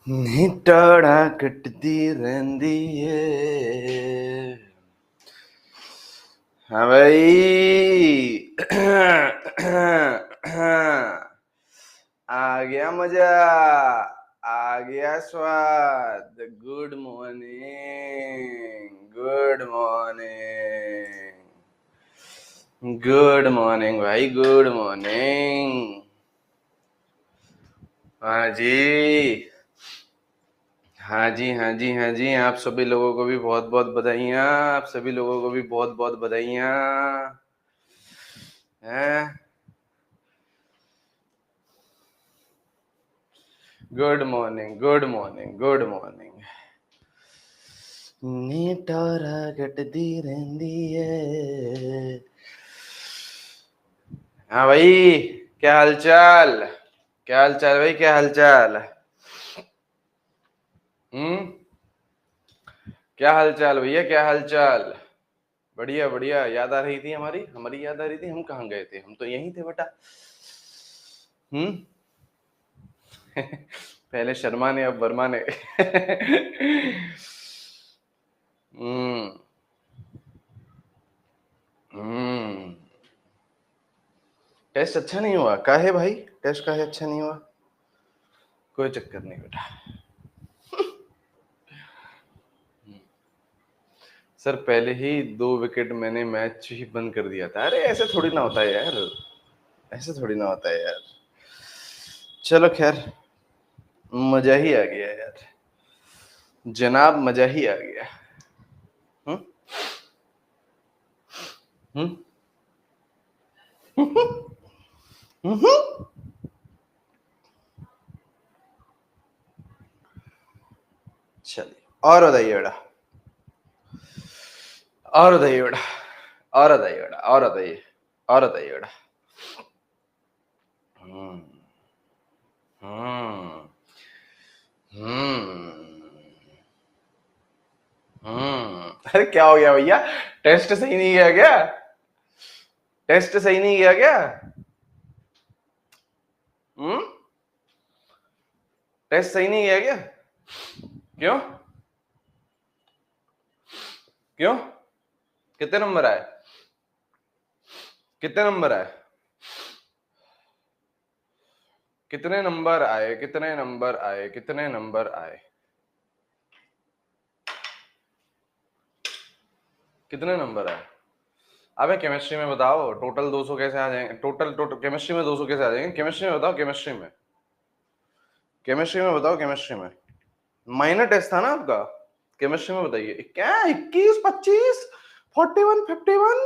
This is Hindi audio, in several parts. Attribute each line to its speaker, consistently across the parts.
Speaker 1: ਨੀ ਟਾੜਾ ਕੱਟਦੀ ਰਹਿੰਦੀ ਏ। हाँ भाई आ गया मजा, आ गया स्वाद। Good morning, good morning, good morning भाई, गुड मॉर्निंग। हाँ जी, हाँ जी, हाँ जी, हाँ जी। आप सभी लोगों को भी बहुत बहुत बधाइयाँ, आप सभी लोगों को भी बहुत बहुत बधाइयाँ हैं। Good morning, good morning, good morning. नी टोरा कटदी रहंदी है। हाँ भाई, क्या हालचाल? क्या हालचाल भाई, क्या हालचाल? क्या हालचाल भैया, क्या हालचाल? बढ़िया बढ़िया। याद आ रही थी हमारी, हमारी याद आ रही थी। हम कहाँ गए थे? हम तो यहीं थे बेटा। पहले शर्मा ने, अब वर्मा ने। हम्म हम्म टेस्ट अच्छा नहीं हुआ? काहे भाई, टेस्ट काहे अच्छा नहीं हुआ? कोई चक्कर नहीं बेटा। सर पहले ही 2 विकेट मैंने मैच ही बंद कर दिया था। अरे ऐसे थोड़ी ना होता है यार, ऐसे थोड़ी ना होता है यार। चलो खैर, मजा ही आ गया यार, जनाब मजा ही आ गया। हम्म हम्म चलिए, और बताइए बेटा, और बताइए बेटा, और बताइए बेटा, और बताइए, और बताइए बेटा। हम्म हम्म हम्म अरे क्या हो गया भैया? टेस्ट सही नहीं गया क्या? टेस्ट सही नहीं गया क्या? हम्म टेस्ट सही नहीं गया क्या? क्यों? क्यों? कितने नंबर आए? कितने नंबर आए? कितने नंबर आए? कितने नंबर आए? कितने नंबर आए? कितने नंबर आए? अबे केमिस्ट्री में बताओ, टोटल 200 कैसे आ जाएंगे? टोटल टोटल केमिस्ट्री में 200 कैसे आ जाएंगे? केमिस्ट्री में बताओ, केमिस्ट्री में, केमिस्ट्री में बताओ, केमिस्ट्री में। माइनर टेस्ट था ना आपका? केमिस्ट्री में बताइए। क्या 21, 25, 41, 51,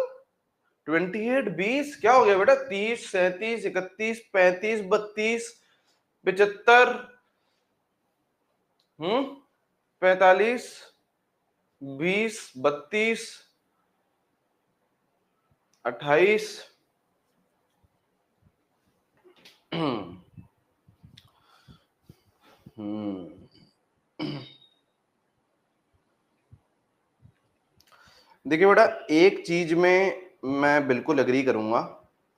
Speaker 1: 28, 20? क्या हो गया बेटा? 30, 37, 31, 35, 32, 75, 45, 20, 32, 28। देखिए बेटा, एक चीज में मैं बिल्कुल एग्री करूंगा,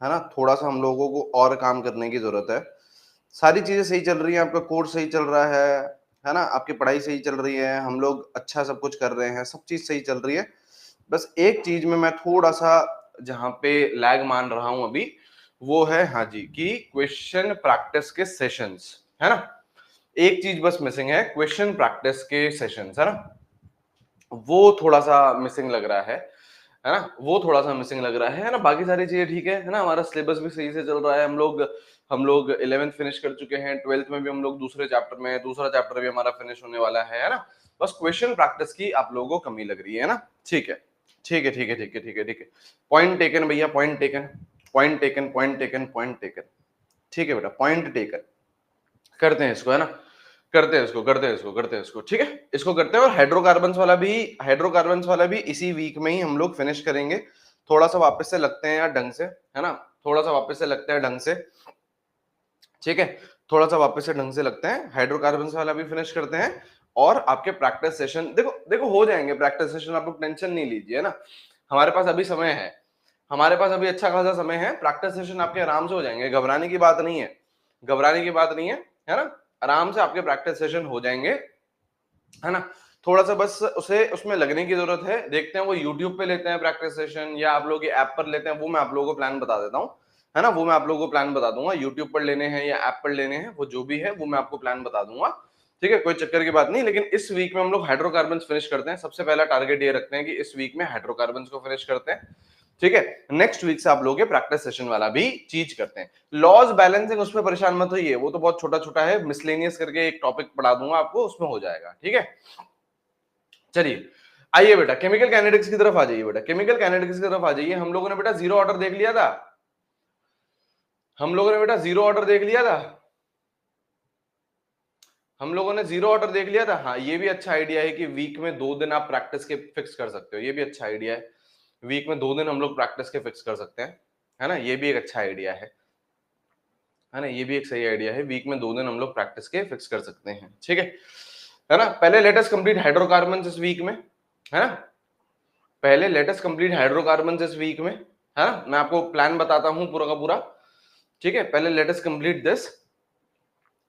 Speaker 1: है ना, थोड़ा सा हम लोगों को और काम करने की जरूरत है। सारी चीजें सही चल रही हैं, आपका कोर्स सही चल रहा है ना, आपकी पढ़ाई सही चल रही है, हम लोग अच्छा सब कुछ कर रहे हैं, सब चीज सही चल रही है। बस एक चीज में मैं थोड़ा सा जहां पे लैग मान रहा हूं अभी, वो है, हाँ जी, कि क्वेश्चन प्रैक्टिस के सेशंस, है ना। एक चीज बस मिसिंग है, क्वेश्चन प्रैक्टिस के सेशंस, है ना, वो थोड़ा सा मिसिंग लग रहा है ना, वो थोड़ा सा मिसिंग लग रहा है ना। बाकी सारी चीजें ठीक है ना, हमारा सिलेबस भी सही से चल रहा है। हम लोग 11th फिनिश कर चुके हैं, 12th में भी हम लोग दूसरे चैप्टर में, दूसरा चैप्टर भी हमारा फिनिश होने वाला है ना। बस क्वेश्चन प्रैक्टिस की आप लोगों को कमी लग रही है ना। ठीक है, ठीक है, ठीक है, ठीक है, ठीक है, ठीक है। पॉइंट टेकन भैया, point taken, point taken, point taken, point taken. ठीक है बेटा, पॉइंट टेकन। करते हैं इसको, है ना, करते हैं इसको, करते हैं इसको, करते हैं इसको, ठीक है, इसको करते हैं। और हाइड्रोकार्बन्स वाला भी इसी वीक में ही हम लोग फिनिश करेंगे। थोड़ा सा वापस से लगते हैं यार ढंग से, है ना, थोड़ा सा वापस से लगते हैं ढंग से, ठीक है, थोड़ा सा वापस से ढंग से लगते हैं। हाइड्रोकार्बन्स वाला भी फिनिश करते हैं। और आपके प्रैक्टिस सेशन, देखो देखो हो जाएंगे प्रैक्टिस सेशन, आप लोग टेंशन नहीं लीजिए, है ना। हमारे पास अभी समय है, हमारे पास अभी अच्छा खासा समय है। प्रैक्टिस सेशन आपके आराम से हो जाएंगे, घबराने की बात नहीं है, घबराने की बात नहीं है ना। आराम से आपके प्रैक्टिस सेशन हो जाएंगे, है ना। थोड़ा सा बस उसे उसमें लगने की जरूरत है। देखते हैं वो यूट्यूब पे लेते हैं प्रैक्टिस सेशन या आप लोग के ऐप पर लेते हैं, वो मैं आप लोगों को प्लान बता देता हूँ, है ना। वो मैं आप लोगों को प्लान बता दूंगा, यूट्यूब पर लेने हैं या ऐप पर लेने हैं, वो जो भी है वो मैं आपको प्लान बता दूंगा, ठीक है, कोई चक्कर की बात नहीं। लेकिन इस वीक में हम लोग हाइड्रोकार्बन फिनिश करते हैं। सबसे पहला टारगेट ये रखते हैं कि इस वीक में हाइड्रोकार्बन को फिनिश करते हैं, ठीक है। नेक्स्ट वीक से आप लोग के प्रैक्टिस सेशन वाला भी चीज करते हैं। लॉस बैलेंसिंग उसमें परेशान मत होइए, वो तो बहुत छोटा छोटा है, मिसलेनियस करके एक टॉपिक पढ़ा दूंगा आपको, उसमें हो जाएगा, ठीक है। चलिए आइए बेटा केमिकल काइनेटिक्स की तरफ आ जाइए, बेटा केमिकल काइनेटिक्स की तरफ आ जाइए। हम लोगों ने बेटा जीरो ऑर्डर देख लिया था, हम लोगों ने बेटा जीरो ऑर्डर देख लिया था, हम लोगों ने जीरो ऑर्डर देख लिया था। हाँ, ये भी अच्छा आइडिया है कि वीक में 2 दिन आप प्रैक्टिस के फिक्स कर सकते हो, ये भी अच्छा आइडिया है। वीक में 2 दिन हम लोग प्रैक्टिस के फिक्स कर सकते हैं, है ना, ये भी एक अच्छा आइडिया है ना, ये भी एक सही आइडिया है। वीक में 2 दिन हम लोग प्रैक्टिस के फिक्स कर सकते हैं, ठीक है ना। पहले लेटेस्ट कंप्लीट हाइड्रोकार्बन इस वीक में, है ना, पहले लेटेस्ट कंप्लीट हाइड्रोकार्बन इस वीक में, है ना। मैं आपको प्लान बताता हूं पूरा का पूरा, ठीक है। पहले लेटेस्ट कंप्लीट दिस,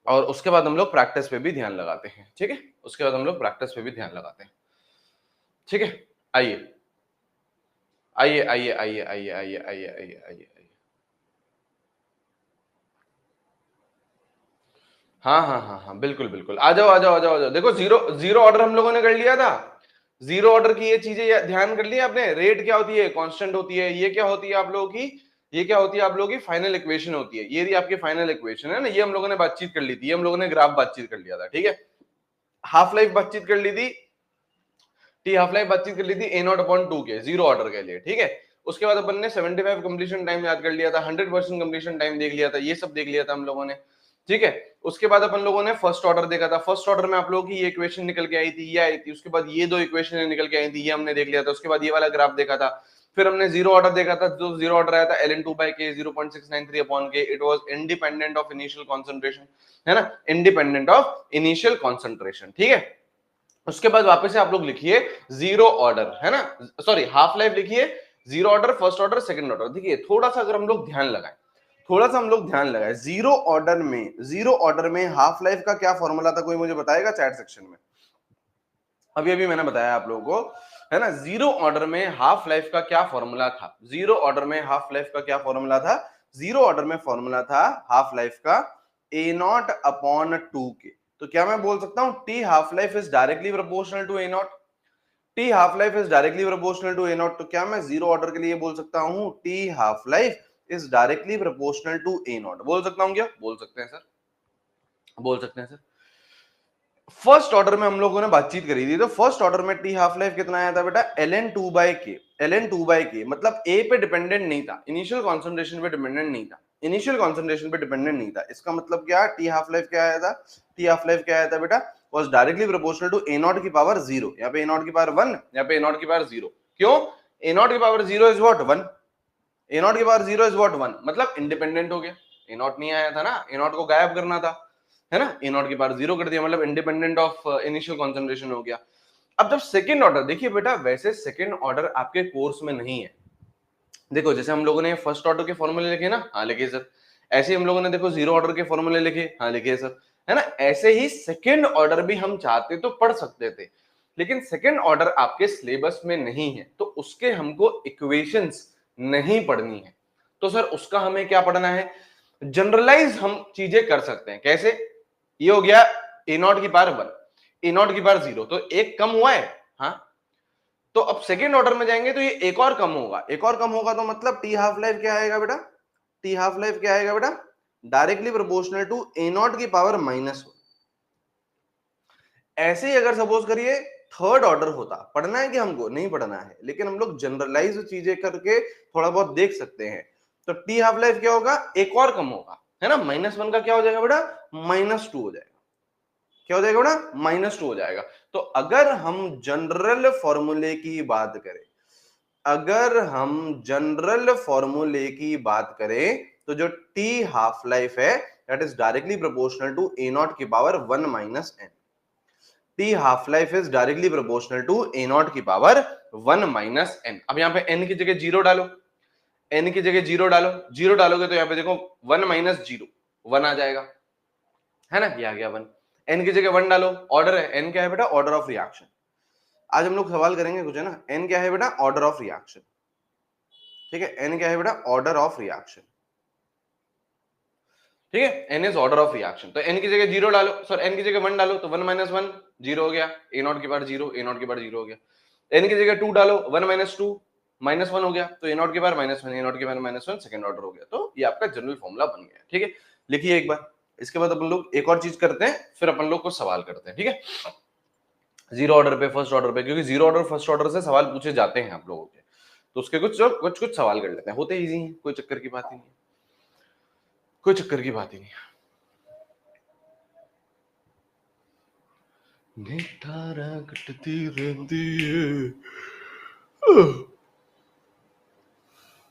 Speaker 1: और उसके बाद हम लोग प्रैक्टिस पे भी ध्यान लगाते हैं, ठीक है। उसके बाद हम लोग प्रैक्टिस पे भी ध्यान लगाते हैं, ठीक है। आइए आइए आइए आइए आइए आइए आइए आइए आइए, हाँ हाँ हाँ हाँ, बिल्कुल बिल्कुल, आ जाओ आ जाओ आ जाओ आ जाओ। देखो जीरो जीरो ऑर्डर हम लोगों ने कर लिया था, जीरो ऑर्डर की ये चीजें ध्यान कर लिया आपने। रेट क्या होती है, कांस्टेंट होती है, ये क्या होती है आप लोगों की, ये क्या होती है आप लोगों की फाइनल इक्वेशन होती है। ये भी आपकी फाइनल इक्वेशन है ना, ये हम लोगों ने बातचीत कर ली थी, ये हम लोगों ने ग्राफ बातचीत कर लिया था, ठीक है। हाफ लाइफ बातचीत कर ली थी, टी हाफ लाइफ बातचीत कर ली थी ए नॉट अपॉन 2 के जीरो ऑर्डर के लिए, ठीक है। उसके बाद अपन ने 75 कंप्लीशन टाइम याद कर लिया था, 100% कंप्लीशन टाइम देख लिया था, ये सब देख लिया था हम लोगों ने, ठीक है। उसके बाद अपन लोगों ने फर्स्ट ऑर्डर देखा था, फर्स्ट ऑर्डर में आप लोगों की ये इक्वेशन निकल के आई थी, ये आई थी। उसके बाद ये 2 इक्वेशन निकल के आई थी, ये हमने देख लिया था। उसके बाद ये वाला ग्राफ देखा था। फिर हमने जीरो ऑर्डर देखा था, जो जीरो ऑर्डर आया था ln 2 by k 0.693 अपॉन के, it was independent of initial concentration, है ना, इंडिपेंडेंट ऑफ इनिशियल कंसंट्रेशन, ठीक है। उसके बाद वापस से आप लोग लिखिए जीरो ऑर्डर, है ना, सॉरी हाफ लाइफ लिखिए, zero order, first order, second order. देखिए थोड़ा सा अगर हम लोग ध्यान लगाएं, थोड़ा सा हम लोग ध्यान लगाएं, जीरो ऑर्डर में हाफ लाइफ का क्या फॉर्मूला था, कोई मुझे बताएगा चैट सेक्शन में। अभी अभी मैंने बताया आप लोगों को, है ना, जीरो ऑर्डर में हाफ लाइफ का क्या फॉर्मूला था, जीरो ऑर्डर में हाफ लाइफ का क्या फॉर्मूला था, जीरो ऑर्डर में फॉर्मूला था हाफ लाइफ का ए नॉट अपॉन 2 के। तो क्या मैं बोल सकता हूं T half life is directly proportional to A naught, T half life is directly proportional to A naught. तो क्या मैं जीरो ऑर्डर के लिए बोल सकता हूं T half life is directly proportional to A naught, बोल सकता हूं क्या, बोल सकते हैं सर, बोल सकते हैं सर। फर्स्ट ऑर्डर में हम लोगों ने बातचीत करी थी, तो फर्स्ट ऑर्डर में टी हाफ लाइफ कितना आया था बेटा, ln 2 by k, ln 2 by k, मतलब a पे डिपेंडेंट नहीं था, इनिशियल कंसंट्रेशन पे डिपेंडेंट नहीं था, इनिशियल कंसंट्रेशन पे डिपेंडेंट नहीं था। इसका मतलब क्या, टी हाफ लाइफ क्या आया था, टी हाफ लाइफ क्या आया था बेटा, was directly proportional to a naught की पावर 0, यहाँ पे a नॉट की पावर 1, यहाँ पे a नॉट की पावर 0। क्यों, a नॉट की power 0 is what 1, a naught की पावर 0 इज व्हाट 1, मतलब इंडिपेंडेंट हो गया। a नॉट नहीं आया था ना, a नॉट को गायब करना था, है ना, ए नॉट की पावर 0 कर दिया, मतलब इंडिपेंडेंट ऑफ इनिशियल कंसंट्रेशन हो गया। अब जब सेकंड ऑर्डर, देखिए बेटा वैसे सेकंड ऑर्डर आपके कोर्स में नहीं है। देखो जैसे हम लोगों ने फर्स्ट ऑर्डर के फॉर्मूले लिखे ना, हाँ लिखे सर। ऐसे ही हम लोगों ने देखो जीरो ऑर्डर के फॉर्मूले लिखे, हाँ लिखे सर, है ना। ऐसे ही सेकंड ऑर्डर भी हम चाहते तो पढ़ सकते थे, लेकिन सेकंड ऑर्डर आपके सिलेबस में नहीं है, तो उसके हमको इक्वेशंस नहीं पढ़नी है। तो सर उसका हमें क्या पढ़ना है, जनरलाइज हम चीजें कर सकते हैं। कैसे, ये हो गया ए नॉट की पावर 1, ए नॉट की पावर 0, तो एक कम हुआ है, हाँ। तो अब सेकेंड ऑर्डर में जाएंगे तो ये एक और कम होगा, एक और कम होगा, तो मतलब टी हाफ लाइफ क्या आएगा बेटा, टी हाफ लाइफ क्या आएगा बेटा, directly proportional to A naught की पावर -1। ऐसे ही अगर सपोज करिए थर्ड ऑर्डर होता, पढ़ना है कि हमको नहीं पढ़ना है, लेकिन हम लोग जनरलाइज चीजें करके थोड़ा बहुत देख सकते हैं। तो टी हाफ लाइफ क्या होगा, एक और कम होगा, है ना, -1 का क्या हो जाएगा बेटा, -2 हो जाएगा। क्या हो जाएगा बेटा, -2 हो जाएगा। तो अगर हम जनरल फॉर्मूले की बात करें, अगर हम जनरल फॉर्मूले की बात करें, तो जो टी हाफ लाइफ है that is directly proportional to A naught की power 1 - n। T half life is directly proportional to A naught की पावर 1 - n। अब यहाँ पे n की जगह 0 डालो, n की जगह 0 डालो, 0 डालोगे तो यहाँ पे देखो 1 - 0 1 आ जाएगा, है ना, ये आ गया 1। n की जगह 1 डालो, ऑर्डर है, n क्या है बेटा, ऑर्डर ऑफ रिएक्शन। आज हम लोग सवाल करेंगे कुछ, है ना, n क्या है बेटा, ऑर्डर ऑफ रिएक्शन। ठीक है, n क्या है बेटा, ऑर्डर ऑफ रिएक्शन। ठीक है, n is order of reaction. तो n की जगह 0 डालो, सर n की जगह 1 डालो, तो 1 माइनस 1 0 हो गया, a नॉट के बार 0, a नॉट के बार 0 हो गया। n की जगह 2 डालो, 1 माइनस 2 माइनस 1 हो गया, तो a नॉट के बार माइनस 1, a नॉट के बार माइनस 1, सेकंड ऑर्डर हो गया। तो ये आपका जनरल फॉर्मूला बन गया। ठीक है, लिखिए एक बार। इसके बाद अपन लोग एक और चीज करते हैं, फिर अपन लोग कुछ सवाल करते हैं। ठीक है, जीरो ऑर्डर पे, फर्स्ट ऑर्डर पे, क्योंकि जीरो ऑर्डर फर्स्ट ऑर्डर से सवाल पूछे जाते हैं आप लोगों के, तो उसके कुछ सवाल कर लेते हैं, होते इजी हैं, कोई चक्कर की बात ही नहीं, कोई चक्कर की बात ही नहीं। निठारा कटती रहती है।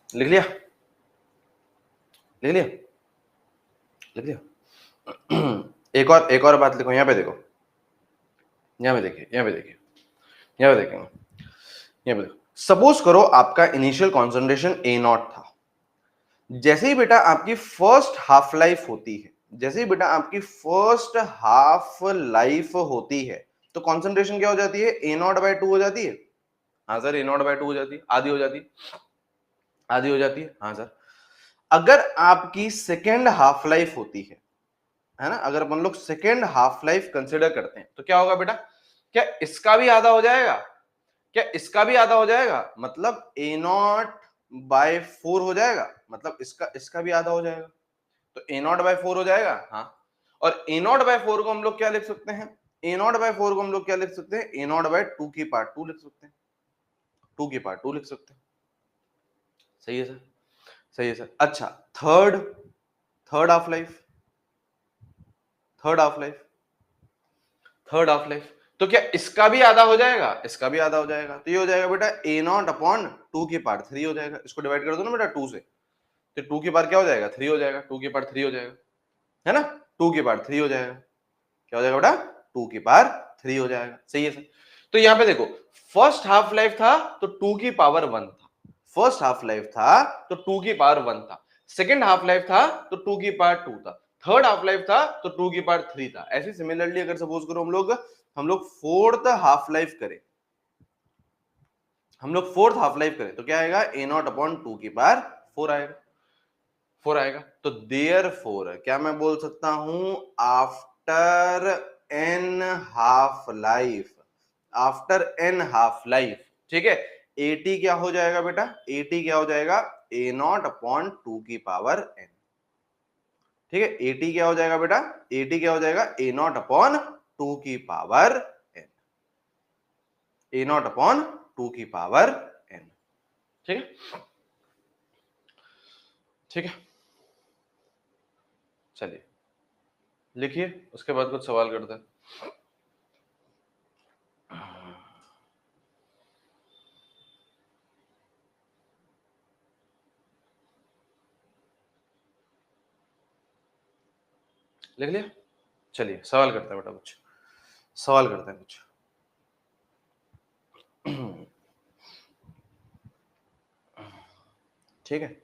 Speaker 1: लिख लिया, लिख लिया, लिख लिया। एक और बात लिखो, यहाँ पे देखो, यहाँ पे देखिए, यहाँ पे देखिए, यहाँ पे देखेंगे, यहाँ पे देखो। सपोज करो आपका इनिशियल कॉन्सेंट्रेशन ए नॉट था। जैसे ही बेटा आपकी फर्स्ट हाफ लाइफ होती है, जैसे ही बेटा आपकी फर्स्ट हाफ लाइफ होती है, तो कॉन्सेंट्रेशन क्या हो जाती है, ए नॉट बाय 2 हो जाती है। हाँ सर, ए नॉट बाय 2 हो जाती है, आधी हो जाती है, आधी हो जाती है। हाँ सर, अगर आपकी सेकेंड हाफ लाइफ होती है ना, अगर अपन लोग सेकेंड हाफ लाइफ कंसिडर करते हैं, तो क्या होगा बेटा, क्या इसका भी आधा हो जाएगा, क्या इसका भी आधा हो जाएगा, मतलब ए नॉट बाय 4 हो जाएगा, मतलब इसका भी आधा हो जाएगा, तो ए नॉट बाय 4 हो जाएगा। हाँ, और ए नॉट बाय 4 को हम लोग क्या लिख सकते हैं, ए नॉट बाय 4 को हम लोग क्या लिख सकते हैं, ए नॉट बाय 2 की पार्ट 2 लिख सकते हैं, 2 की पार्ट 2 लिख सकते हैं। सही है सर, सही है सर। अच्छा, third third half life, third half life, third half life, तो क्या इसका भी आधा हो जाएगा, इसका भी आधा हो जाएगा, तो ये हो जाएगा बेटा ए नॉट अपॉन 2 की पार्ट 3 हो जाएगा। इसको डिवाइड कर दो ना बेटा 2 से, तो 2 की पार क्या हो जाएगा, 3 हो जाएगा, 2 की पार 3 हो जाएगा, है ना, 2 की पार 3 हो जाएगा, क्या हो जाएगा बेटा, 2 की पावर 3 हो जाएगा। सही है सर। तो यहां पे देखो, फर्स्ट हाफ लाइफ था तो 2 की पावर 1 था, फर्स्ट हाफ लाइफ था तो 2 की पावर 1 था, सेकंड हाफ लाइफ था तो 2 की पावर 2 था, थर्ड हाफ लाइफ था तो 2 की पावर 3 था। ऐसे सिमिलरली अगर सपोज करो हम लोग फोर्थ हाफ लाइफ करें, हम लोग फोर्थ हाफ लाइफ करें, तो क्या आएगा, ए नॉट अपॉन 2 की पावर 4 आएगा, 4 आएगा। तो देयर फोर क्या मैं बोल सकता हूं, after n half life, after n half life, ठीक है, एटी क्या हो जाएगा बेटा, एटी क्या हो जाएगा, ए नॉट अपॉन 2 की पावर एन। ठीक है, एटी क्या हो जाएगा बेटा, एटी क्या हो जाएगा, ए नॉट अपॉन 2 की power n, A naught upon 2 की पावर एन। ठीक है, ठीक है, चलिए लिखिए, उसके बाद कुछ सवाल करते हैं। लिख लिया, चलिए सवाल करते हैं बेटा, कुछ सवाल करते हैं कुछ। ठीक है,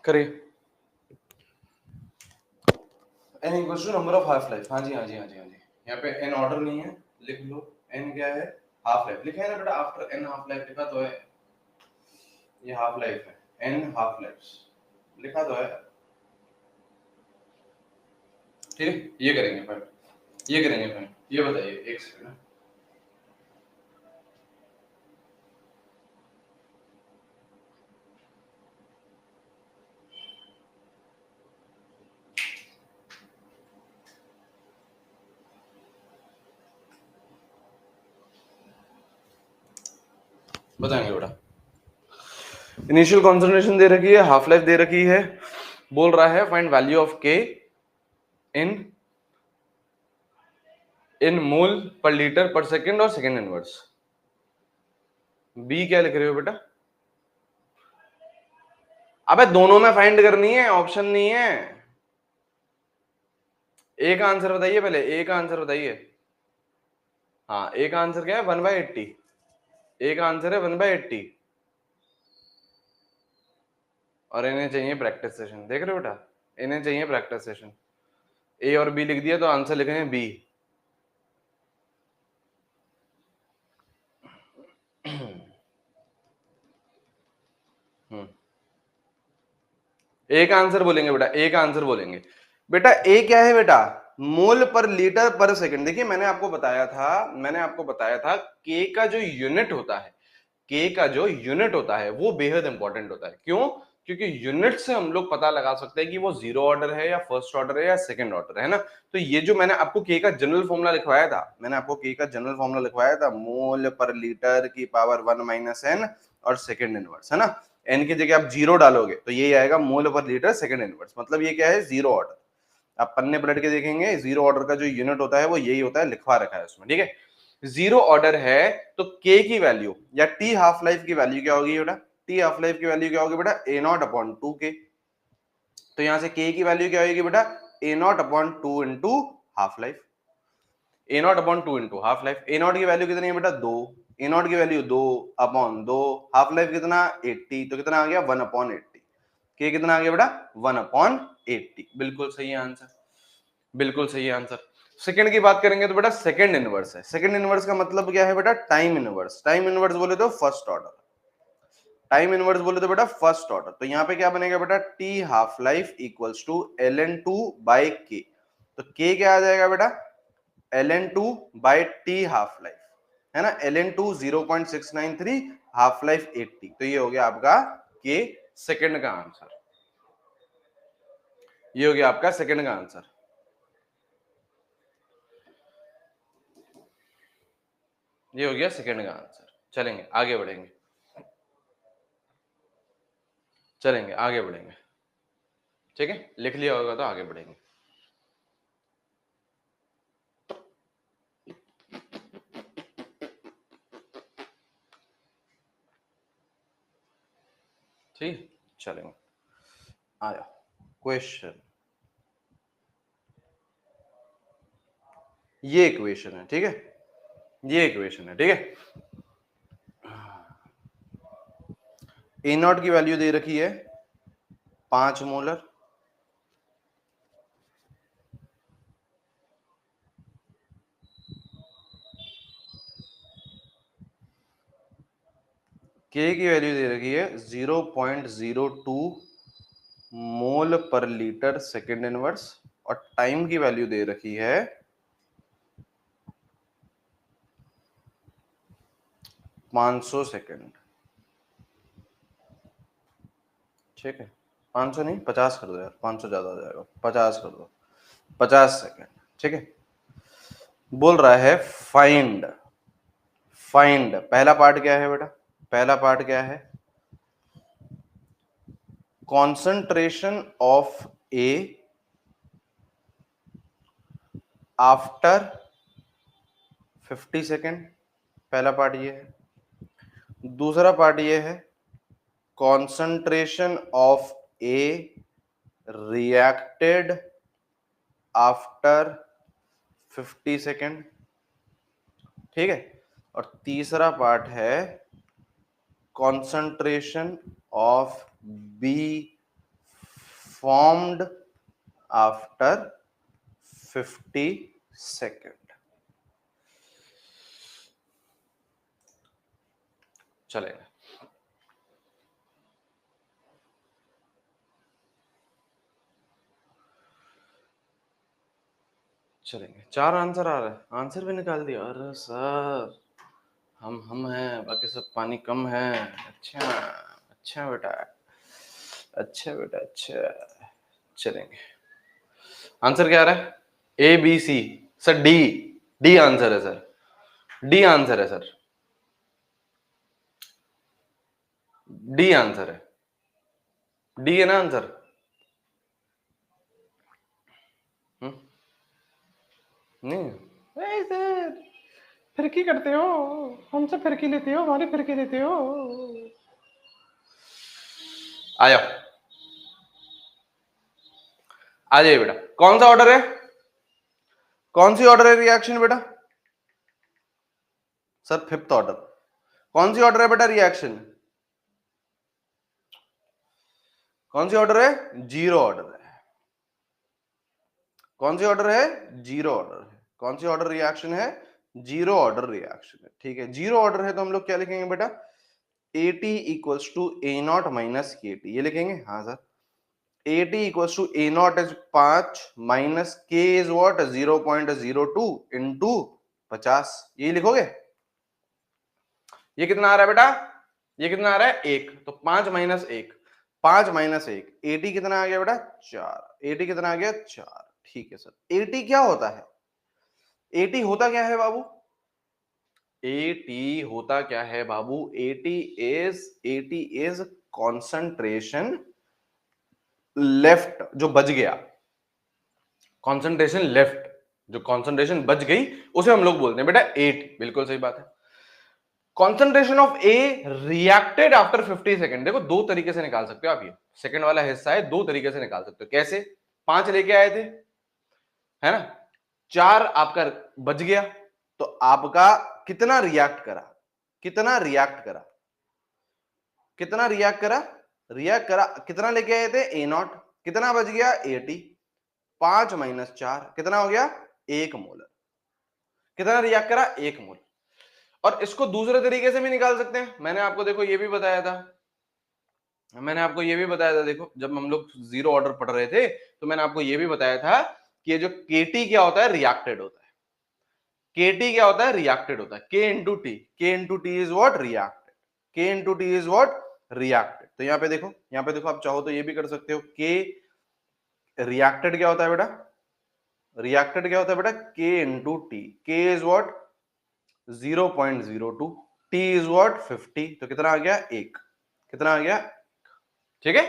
Speaker 1: करिए। n equals to number of half life, हाँ जी हाँ जी हाँ जी हाँ जी, यहाँ पे n ऑर्डर नहीं है, लिख लो, n क्या है, हाफ लाइफ लिखा है ना बेटा, आफ्टर n हाफ लाइफ लिखा तो है, ये हाफ लाइफ है, n हाफ लाइफ लिखा तो है। ठीक है, ये करेंगे फिर, ये करेंगे फिर, ये बताइए एक सेकंड, बताएंगे बेटा। इनिशियल कॉन्सेंट्रेशन दे रखी है, हाफ लाइफ दे रखी है, बोल रहा है फाइंड वैल्यू ऑफ के इन मोल पर लीटर पर सेकेंड और सेकेंड इनवर्स। बी क्या लिख रहे हो बेटा? अबे दोनों में फाइंड करनी है, ऑप्शन नहीं है। ए का आंसर बताइए पहले, ए का आंसर बताइए। हाँ, ए का आंसर क्या है? 1/80। ए का आंसर है 1/80। और इन्हें चाहिए प्रैक्टिस सेशन, देख रहे हो बेटा? इन्हें चाहिए प्रैक्टिस सेशन। ए और बी लिख दिया तो आंसर लिख रहे हैं बी। ए का आंसर बोलेंगे बेटा, ए का आंसर बोलेंगे बेटा। ए क्या है बेटा? मोल पर लीटर पर सेकंड। देखिए मैंने आपको बताया था के का जो यूनिट होता है, के का जो यूनिट होता है वो बेहद इंपॉर्टेंट होता है। क्यों? क्योंकि यूनिट से हम लोग पता लगा सकते हैं कि वो जीरो ऑर्डर है या फर्स्ट ऑर्डर है या सेकंड ऑर्डर है ना। तो ये जो मैंने आपको के का जनरल फॉर्मूला लिखवाया था, मोल पर लीटर की पावर 1 - n और सेकंड इनवर्स, है ना। एन की जगह आप जीरो डालोगे तो ये आएगा मोल पर लीटर सेकंड इनवर्स। मतलब ये क्या है? Zero order. आप पन्ने पलट के देखेंगे, जीरो ऑर्डर का जो यूनिट होता है वो यही होता है, लिखवा रखा है उसमें, ठीक है। जीरो ऑर्डर है तो के की वैल्यू या टी हाफ लाइफ की वैल्यू क्या होगी बेटा? टी हाफ लाइफ की वैल्यू क्या होगी बेटा? A0/2 के। तो यहां से के की वैल्यू क्या होगी बेटा? A0/2 into half life. A0/2 into half life. A0 की वैल्यू कितनी है बेटा? 2। A0 की वैल्यू 2/2। हाफ लाइफ कितना? 80। तो कितना आ गया? 1/80। के कितना आ गया बेटा? 1/80। बिल्कुल सही आंसर, बिल्कुल सही आंसर। सेकंड की बात करेंगे तो बेटा सेकंड इनवर्स है। सेकंड इनवर्स का मतलब क्या है बेटा? Time inverse. टाइम इनवर्स बोले तो फर्स्ट ऑर्डर, टाइम इनवर्स बोले तो बेटा फर्स्ट ऑर्डर। तो यहाँ पे क्या बनेगा बेटा? T half life equals to ln2/k। तो k क्या आ जाएगा बेटा? ln2/t हाफ लाइफ, है ना। ln2 0.693, half life 80। तो ये हो गया आपका k सेकंड का आंसर। ये हो गया आपका सेकंड का आंसर। ये हो गया सेकंड का आंसर। चलेंगे आगे बढ़ेंगे, चलेंगे आगे बढ़ेंगे, ठीक है। लिख लिया होगा तो आगे बढ़ेंगे। ठीक, चलेंगे। आया क्वेश्चन, ये इक्वेशन है, ठीक है। ये इक्वेशन है, ठीक है। A0 की वैल्यू दे रखी है 5 मोलर, K की वैल्यू दे रखी है 0.02 मोल पर लीटर सेकेंड इनवर्स, और टाइम की वैल्यू दे रखी है 500 सेकेंड, ठीक है। 500 नहीं, 50 कर दो यार, 500 ज्यादा हो जाएगा, 50 कर दो, 50 सेकेंड, ठीक है। बोल रहा है फाइंड, फाइंड पहला पार्ट क्या है बेटा? पहला पार्ट क्या है? Concentration of A after 50 second, पहला पार्ट ये है। दूसरा पार्ट ये है concentration of A reacted after 50 second, ठीक है। और तीसरा पार्ट है concentration of be formed after 50 second. चलेगा, चलेंगे। 4 आंसर आ रहा है, आंसर भी निकाल दिया। अरे सर हम हैं, बाकी सब पानी कम है। अच्छा, अच्छा बेटा, अच्छा बेटा, अच्छा। चलेंगे, आंसर क्या आ रहा है? A B C. Sir D, D answer है सर, डी आंसर है सर। डी आंसर है, डी है ना आंसर। नहीं ऐसे फिरकी करते हो, हमसे फिरकी लेते हो, हमारी फिरकी लेते हो। आ जाओ, आ जाइए बेटा। कौन सा ऑर्डर है, कौन सी ऑर्डर है रिएक्शन बेटा? Sir fifth order. कौन सी ऑर्डर है बेटा रिएक्शन? कौन सी ऑर्डर है? जीरो ऑर्डर है। कौन सी ऑर्डर है? जीरो ऑर्डर है। कौन सी ऑर्डर रिएक्शन है? जीरो ऑर्डर रिएक्शन है। ठीक है, जीरो ऑर्डर है तो हम लोग क्या लिखेंगे बेटा? AT equals to A naught minus K T, ये लिखेंगे। हाँ sir, AT equals to A naught is 5 minus K is what 0.02 into 50, यही लिखोगे। ये कितना आ रहा है बेटा? ये कितना आ रहा है? 1। तो 5 माइनस 1, 5 माइनस 1, AT कितना आ गया बेटा? 4। AT कितना आ गया? 4। ठीक है सर। AT क्या होता है? AT होता क्या है बाबू? AT होता क्या है बाबू? AT इज कॉन्सेंट्रेशन लेफ्ट, जो बच गया, कॉन्सेंट्रेशन लेफ्ट, जो कॉन्सेंट्रेशन बच गई उसे हम लोग बोलते हैं बेटा AT। बिल्कुल सही बात है। Concentration of A reacted after 50 second, देखो दो तरीके से निकाल सकते हो आप। ये सेकंड वाला हिस्सा है, दो तरीके से निकाल सकते हो। कैसे? 5 लेके आए थे, है ना, 4 आपका बच गया, तो आपका कितना रिएक्ट करा? कितना रिएक्ट करा? कितना रिएक्ट करा? रिएक्ट करा कितना लेके आए थे? ए नॉट। कितना बच गया? 80। 5 माइनस 4 कितना हो गया? 1 मोलर। कितना रिएक्ट करा? 1 मोल। और इसको दूसरे तरीके से भी निकाल सकते हैं। मैंने आपको देखो ये भी बताया था, मैंने आपको ये भी बताया था, देखो जब हम लोग जीरो ऑर्डर पढ़ रहे थे तो मैंने आपको ये भी बताया था कि ये जो केटी क्या होता है? रिएक्टेड होता है। केटी क्या होता है? रिएक्टेड होता है। K into t, k into t is what? Reacted. K into t is what? Reacted. तो यहाँ पे देखो, यहाँ पे देखो, आप चाहो तो ये भी कर सकते हो। के रिएक्टेड क्या होता है बेटा? रिएक्टेड क्या होता है बेटा? के इंटू टी। के is what? 0.02, T is what? 50। तो कितना आ गया? 1। कितना आ गया? ठीक है,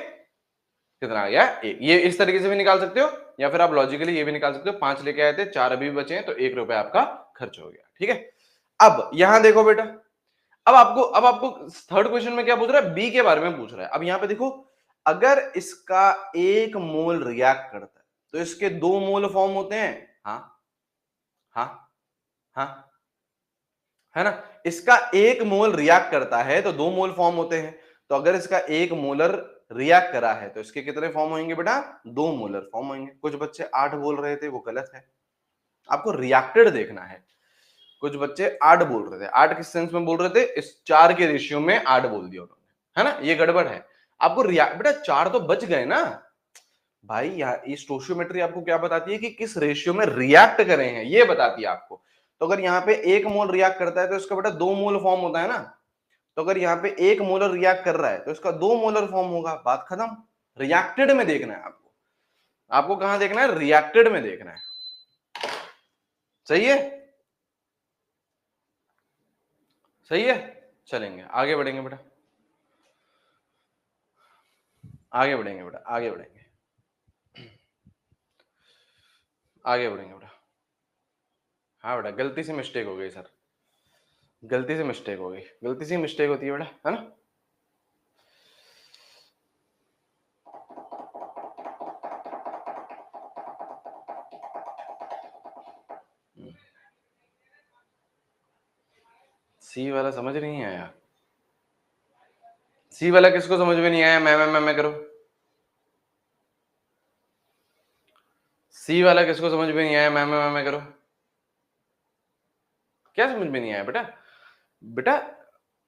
Speaker 1: कितना आ गया? 1। ये इस तरीके से भी निकाल सकते हो, या फिर आप लॉजिकली ये भी निकाल सकते हो। 5 लेके आए थे, 4 अभी बचे हैं, तो 1 रुपए आपका खर्च हो गया। ठीक है, अब यहां देखो बेटा, अब आपको थर्ड क्वेश्चन में क्या पूछ रहा है? बी के बारे में पूछ रहा है। अब यहां पे देखो, अगर इसका 1 मोल रिएक्ट करता है तो इसके 2 मोल फॉर्म होते हैं। हाँ हाँ हाँ, है ना। इसका 1 मोल रिएक्ट करता है तो 2 मोल फॉर्म होते हैं। तो अगर इसका 1 मोलर रिएक्ट करा है तो इसके कितने फॉर्म होंगे बेटा? 2 मोलर फॉर्म होंगे। कुछ बच्चे 8 बोल रहे थे, वो गलत है। आपको रिएक्टेड देखना है। कुछ बच्चे 8 बोल रहे थे। 8 किस सेंस में बोल रहे थे? इस 4 के रेशियो में 8 बोल दिया उन्होंने, है ना। ये गड़बड़ है। आपको रिएक्ट बेटा 4 तो बच गए ना भाई। यहाँ ये स्टोशियोमेट्री आपको क्या बताती है कि किस रेशियो में रिएक्ट करे हैं, ये बताती है आपको। तो अगर यहाँ पे 1 मोल रिएक्ट करता है तो इसका बेटा 2 मोल फॉर्म होता है ना। तो अगर यहाँ पे 1 मोलर रिएक्ट कर रहा है तो इसका 2 मोलर फॉर्म होगा। बात खत्म। रिएक्टेड में देखना है आपको। आपको कहां देखना है? रिएक्टेड में देखना है। सही है, सही है। चलेंगे, आगे बढ़ेंगे बेटा, आगे बढ़ेंगे बेटा, आगे बढ़ेंगे, आगे बढ़ेंगे बेटा। हाँ बेटा, गलती से मिस्टेक हो गई सर, गलती से मिस्टेक हो गई। गलती से मिस्टेक होती है बेटा, है ना। सी वाला समझ नहीं आया। सी वाला किसको समझ में नहीं आया? मैं करो। सी वाला किसको समझ में नहीं आया? मैं करो। क्या समझ में नहीं आया बेटा? बेटा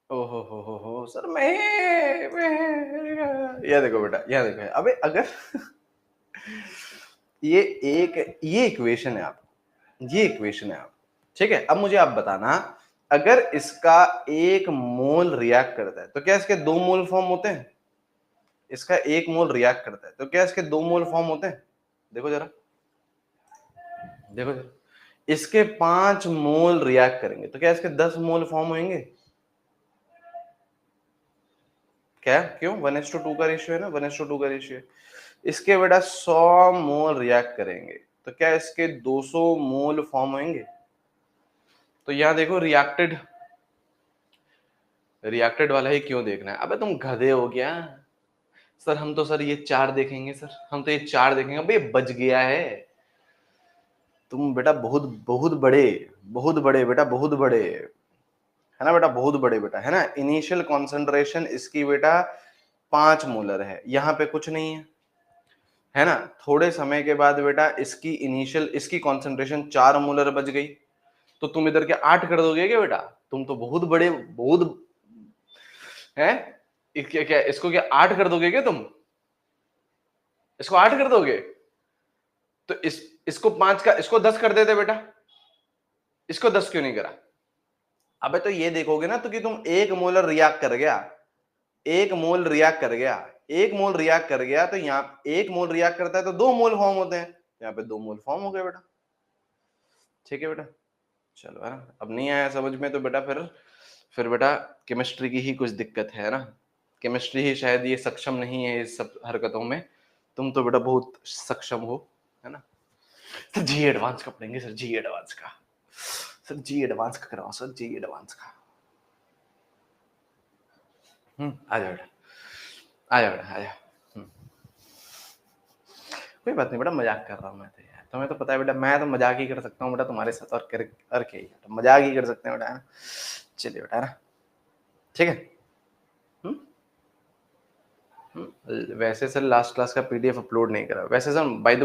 Speaker 1: ओहो हो सर, मैं यह देखो बेटा, यह देखो। अबे अगर ये इक्वेशन है आप, ये इक्वेशन है आप, ठीक है। अब मुझे आप बताना, अगर इसका 1 मोल रिएक्ट करता है तो क्या इसके 2 मोल फॉर्म होते हैं? इसका 1 मोल रिएक्ट करता है तो क्या इसके 2 मोल फॉर्म होते हैं? देखो जरा, देखो जरा। इसके 5 मोल रिएक्ट करेंगे तो क्या इसके 10 मोल फॉर्म होंगे? क्या, क्यों? 1:2 का रेशियो है ना, 1:2 का रेशियो है। इसके बेटा 100 मोल रिएक्ट करेंगे, तो क्या इसके 200 मोल फॉर्म होंगे? तो यहां देखो रिएक्टेड, रिएक्टेड वाला ही क्यों देखना है? अबे तुम गधे हो क्या सर? हम तो सर ये 4 देखेंगे सर, हम तो ये 4 देखेंगे। अबे बच गया है। तुम बेटा बहुत बहुत बड़े, बहुत बड़े बेटा, बहुत बड़े है ना बेटा, बहुत बड़े बेटा, है ना। इनिशियल कॉन्सेंट्रेशन इसकी बेटा 5 मोलर है, यहाँ पे कुछ नहीं है ना। थोड़े समय के बाद बेटा इसकी इनिशियल, इसकी कॉन्सेंट्रेशन 4 मोलर बच गई, तो तुम इधर के 8 कर दोगे क्या बेटा? तुम तो बहुत बड़े, बहुत है। क्या क्या इसको क्या 8 कर दोगे क्या तुम? इसको 8 कर दोगे? तो इसको 5 का, इसको 10 कर देते बेटा। इसको 10 क्यों नहीं करा? अबे तो ये देखोगे ना तो कि तुम 1 मोलर रिएक्ट कर गया, 1 मोल रिएक्ट कर गया, 1 मोल रिएक्ट कर गया, तो यहाँ 1 मोल रिएक्ट करता है तो 2 मोल फॉर्म होते हैं, यहाँ पे 2 मोल फॉर्म हो गए बेटा। ठीक है बेटा, चलो है ना। अब नहीं आया समझ में तो बेटा फिर बेटा केमिस्ट्री की ही कुछ दिक्कत है ना। केमिस्ट्री ही शायद ये सक्षम नहीं है इस सब हरकतों में। तुम तो बेटा बहुत सक्षम हो, है ना। सर जी एडवांस का पढ़ेंगे सर, जी एडवांस का सर, जी एडवांस का कराओ सर, जी एडवांस का। आ जाओ बेटा, आ जाओ बेटा, आ जाओ। कोई बात नहीं बेटा, मजाक कर रहा हूँ मैं तो यार, तुम्हें तो पता है बेटा, मैं तो मजाक ही कर सकता हूँ बेटा तुम्हारे साथ, और क्या ही मजाक ही कर सकते हैं बेटा, है ना। चलिए बेटा, है ना, ठीक है। वैसे सर लास्ट क्लास का पीडीएफ अपलोड नहीं करा वैसे sir. By the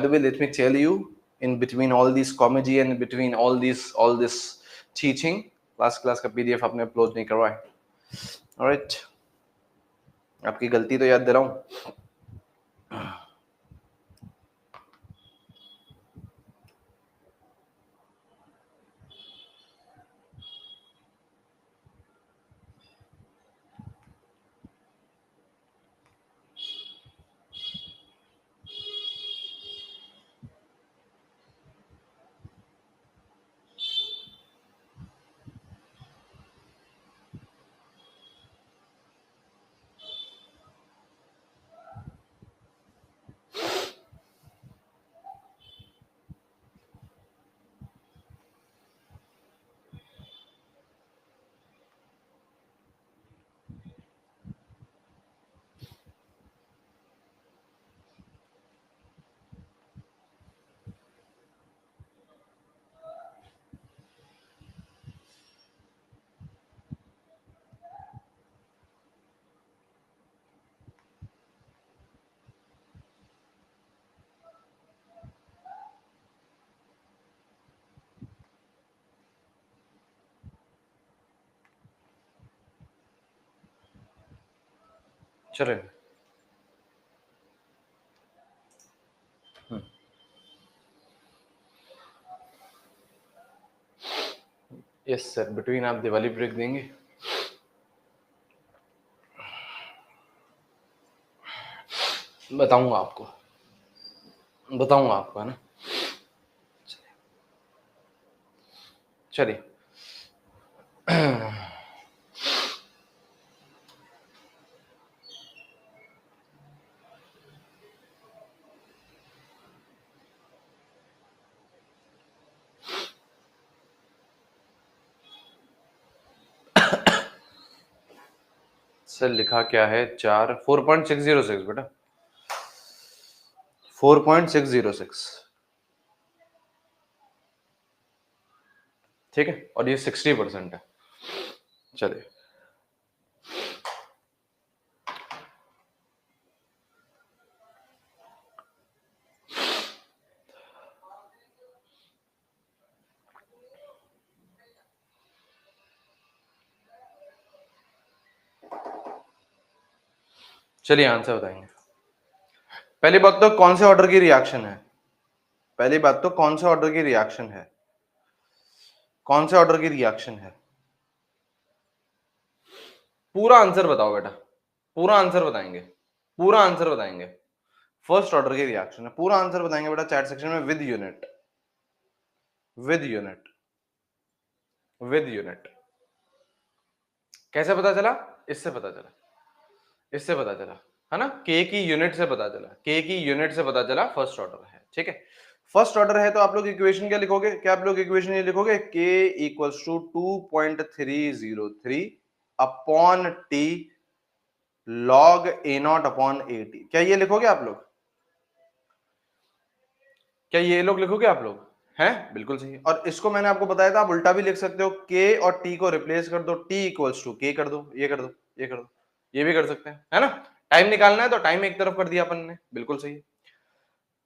Speaker 1: way let me tell you, in between all this comedy and between all this teaching, last class का पीडीएफ आपने अपलोड नहीं करवाया। ऑलराइट, आपकी गलती तो याद दे रहा हूँ। चलो, यस सर, बिटवीन आप दिवाली ब्रेक देंगे? बताऊंगा आपको, बताऊंगा आपको, है ना। चलिए सर लिखा क्या है? 4.606 बेटा, 4.606, ठीक है, और ये 60% है। चलिए, चलिए आंसर बताएंगे। पहली बात तो कौन से ऑर्डर की रिएक्शन है? पहली बात तो कौन से ऑर्डर की रिएक्शन है? कौन से ऑर्डर की रिएक्शन है? पूरा आंसर बताओ बेटा, पूरा आंसर बताएंगे, पूरा आंसर बताएंगे। फर्स्ट ऑर्डर की रिएक्शन है, पूरा आंसर बताएंगे बेटा चैट सेक्शन में, with unit, with unit, with unit. कैसे पता चला? इससे पता चला। इससे पता चला, है ना, के की यूनिट से पता चला, के की यूनिट से पता चला फर्स्ट ऑर्डर है, ठीक है। फर्स्ट ऑर्डर है तो आप लोग इक्वेशन क्या लिखोगे, क्या आप लोग इक्वेशन ये लिखोगे, k equals to 2.303 upon T log A naught upon A T, क्या ये लिखोगे आप लोग, क्या ये लोग लिखोगे आप लोग, हैं, बिल्कुल सही। और इसको मैंने आपको बताया था आप उल्टा भी लिख सकते हो, के और टी को रिप्लेस कर दो, टी इक्वल्स टू के कर दो, ये कर दो, ये कर दो, ये भी कर सकते हैं, है ना। टाइम निकालना है तो टाइम एक तरफ कर दिया अपन ने, बिल्कुल सही।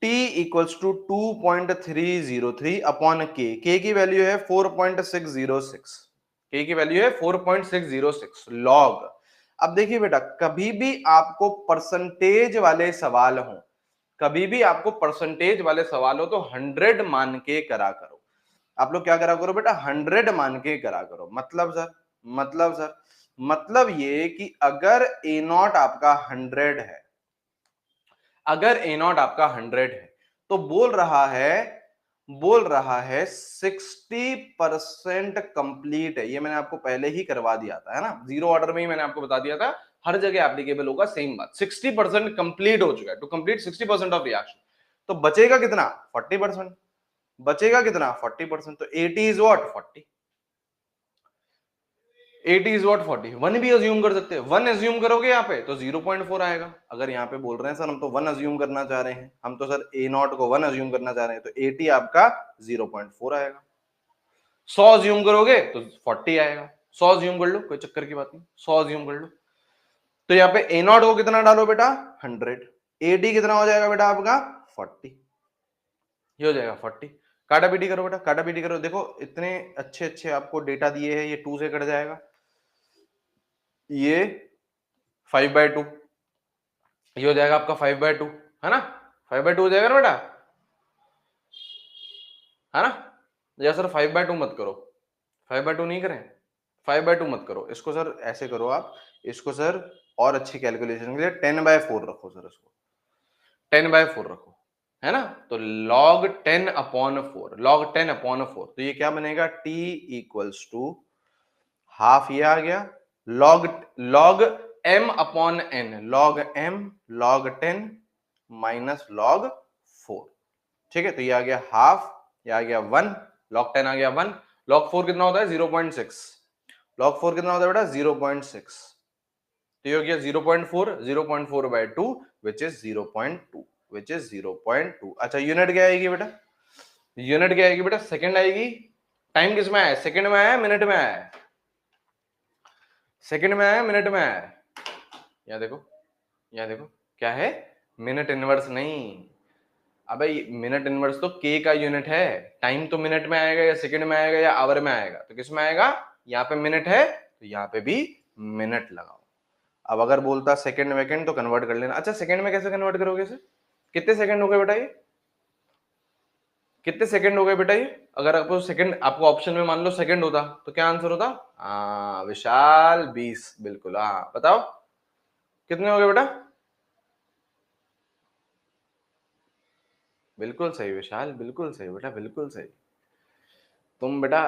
Speaker 1: t इक्वल्स टू 2.303 अपॉन के की वैल्यू है 4.606, के की वैल्यू है 4.606 लॉग। अब देखिए बेटा, कभी भी आपको परसेंटेज वाले सवाल हो, कभी भी आपको परसेंटेज वाले सवाल हो तो 100 मान के करा करो। आप लोग क्या करा करो बेटा, 100 मान के करा करो। मतलब ये कि अगर ए नॉट आपका 100 है, अगर ए नॉट आपका 100 है तो बोल रहा है 60% कंप्लीट है। ये मैंने आपको पहले ही करवा दिया था, है ना, जीरो ऑर्डर में ही मैंने आपको बता दिया था, हर जगह एप्लीकेबल होगा सेम बात। 60% कंप्लीट हो चुका है, टू कंप्लीट 60% ऑफ रिएक्शन। तो बचेगा कितना, 40%। बचेगा कितना, 40%। तो 80 इज व्हाट, 40। 80 is what, 40। 1 भी अज्यूम कर सकते हैं, 1 अज्यूम करोगे यहाँ पे तो 0.4 आएगा। अगर यहाँ पे बोल रहे हैं सर हम तो 1 अज्यूम करना चाह रहे हैं, हम तो सर ए नॉट को 1 अज्यूम करना चाह रहे हैं, तो 80 आपका 0.4 आएगा। 100 अज्यूम करोगे तो 40 आएगा। 100 अज्यूम कर लो, कोई चक्कर की बात नहीं, 100 अज्यूम कर लो। तो यहाँ पे ए नॉट को कितना डालो बेटा, 100। 80 कितना हो जाएगा बेटा आपका, 40। ये हो जाएगा 40। काटा पीटी करो बेटा, काटा पीटी करो। देखो इतने अच्छे अच्छे आपको डेटा दिए हैं, ये 2 से कट जाएगा, ये 5/2, ये हो जाएगा आपका 5/2, है ना, 5/2 हो जाएगा ना बेटा, है ना। या सर 5/2 मत करो, 5/2 नहीं करें, 5/2 मत करो, इसको सर ऐसे करो आप, इसको सर और अच्छी कैलकुलेशन के लिए 10/4 रखो सर, इसको 10/4 रखो, है ना। तो log 10/4, log 10/4, तो ये क्या बनेगा, t इक्वल्स टू हाफ, ये आ गया log log m upon n, log m log 10 minus log 4, ठीक है। तो ये आ गया हाफ, ये आ गया 1, log 10 आ गया 1, log 4 कितना होता है 0.6, log 4 कितना होता है बेटा 0.6, तो ये हो गया 0.4, 0.4/2 विच इज 0.2, विच इज 0.2। अच्छा यूनिट क्या आएगी बेटा, यूनिट क्या आएगी बेटा, सेकंड आएगी। टाइम किस में आया, सेकंड में आया, मिनट में आया, सेकंड में आया, मिनट में आया, यहाँ देखो, यहाँ देखो क्या है, मिनट इनवर्स नहीं। अबे मिनट इनवर्स तो के का यूनिट है, टाइम तो मिनट में आएगा या सेकंड में आएगा या आवर में आएगा, तो किस में आएगा, यहाँ पे मिनट है तो यहाँ पे भी मिनट लगाओ। अब अगर बोलता सेकंड वेकेंड तो कन्वर्ट कर लेना। अच्छा सेकंड में कैसे कन्वर्ट करोगे सर, कितने सेकंड हो गए बेटा, ये कितने सेकंड हो गए बेटा ये। अगर आपको सेकंड, आपको ऑप्शन में मान लो सेकंड होता तो क्या आंसर होता, विशाल 20, बिल्कुल। हाँ बताओ कितने हो गए बेटा, बिल्कुल सही विशाल, बिल्कुल सही बेटा, बिल्कुल सही। तुम बेटा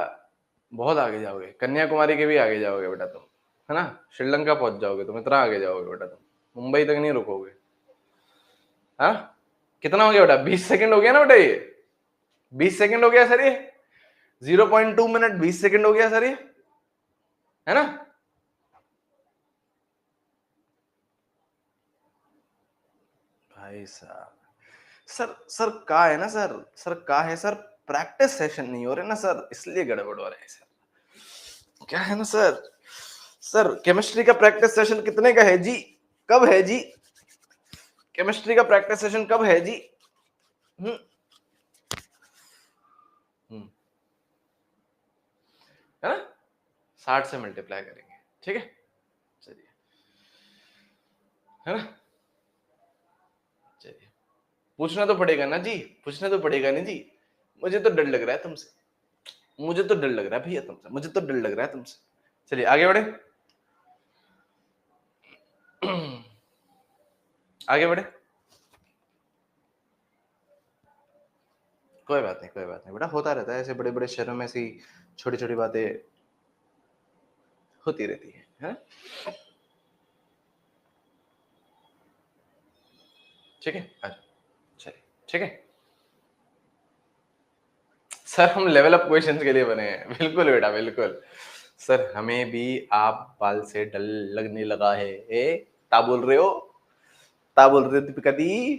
Speaker 1: बहुत आगे जाओगे, कन्याकुमारी के भी आगे जाओगे बेटा तुम, है ना, श्रीलंका पहुंच जाओगे तुम, इतना आगे जाओगे बेटा तुम, मुंबई तक नहीं रुकोगे। हाँ कितना हो गया बेटा, 20 सेकंड हो गया ना बेटा, ये 20 सेकंड हो गया सर, ये 0.2 मिनट 20 सेकंड हो गया सर, ये है ना। भाई साहब, सर का है ना सर, सर का है सर, प्रैक्टिस सेशन नहीं हो रहे ना सर, इसलिए गड़बड़ हो रहे हैं सर। क्या है ना सर, सर केमिस्ट्री का प्रैक्टिस सेशन कितने का है जी, कब है जी, केमिस्ट्री का प्रैक्टिस सेशन कब है जी। हम्म हम्म, है ना, 60 से मल्टीप्लाई करेंगे, ठीक है, चलिए, है ना, चलिए। पूछना तो पड़ेगा ना जी, पूछना तो पड़ेगा नहीं जी, मुझे तो डर लग रहा है तुमसे, मुझे तो डर लग रहा है भैया तुमसे, मुझे तो डर लग रहा है तुमसे। चलिए आगे बढ़े, आगे बढ़े, कोई बात नहीं, कोई बात नहीं बेटा, होता रहता है ऐसे बड़े बड़े शहरों में, ऐसी छोटी छोटी बातें होती रहती है। ठीक है, चलिए ठीक है सर, हम लेवल अप क्वेश्चंस के लिए बने हैं। बिल्कुल बेटा बिल्कुल। सर हमें भी आप बाल से डर लगने लगा है। ता बोल रहे हो, ता बोल रहे हो दीपिका दी।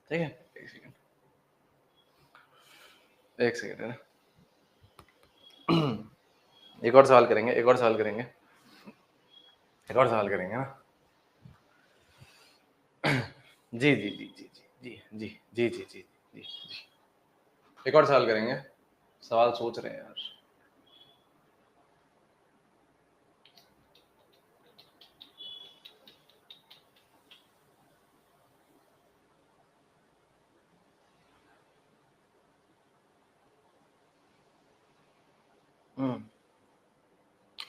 Speaker 1: ठीक है, एक सेकंड है ना। एक और सवाल करेंगे, एक और सवाल करेंगे, एक और सवाल करेंगे ना। जी जी जी जी जी जी जी जी जी जी जी जी एक और सवाल करेंगे। सवाल सोच रहे हैं यार।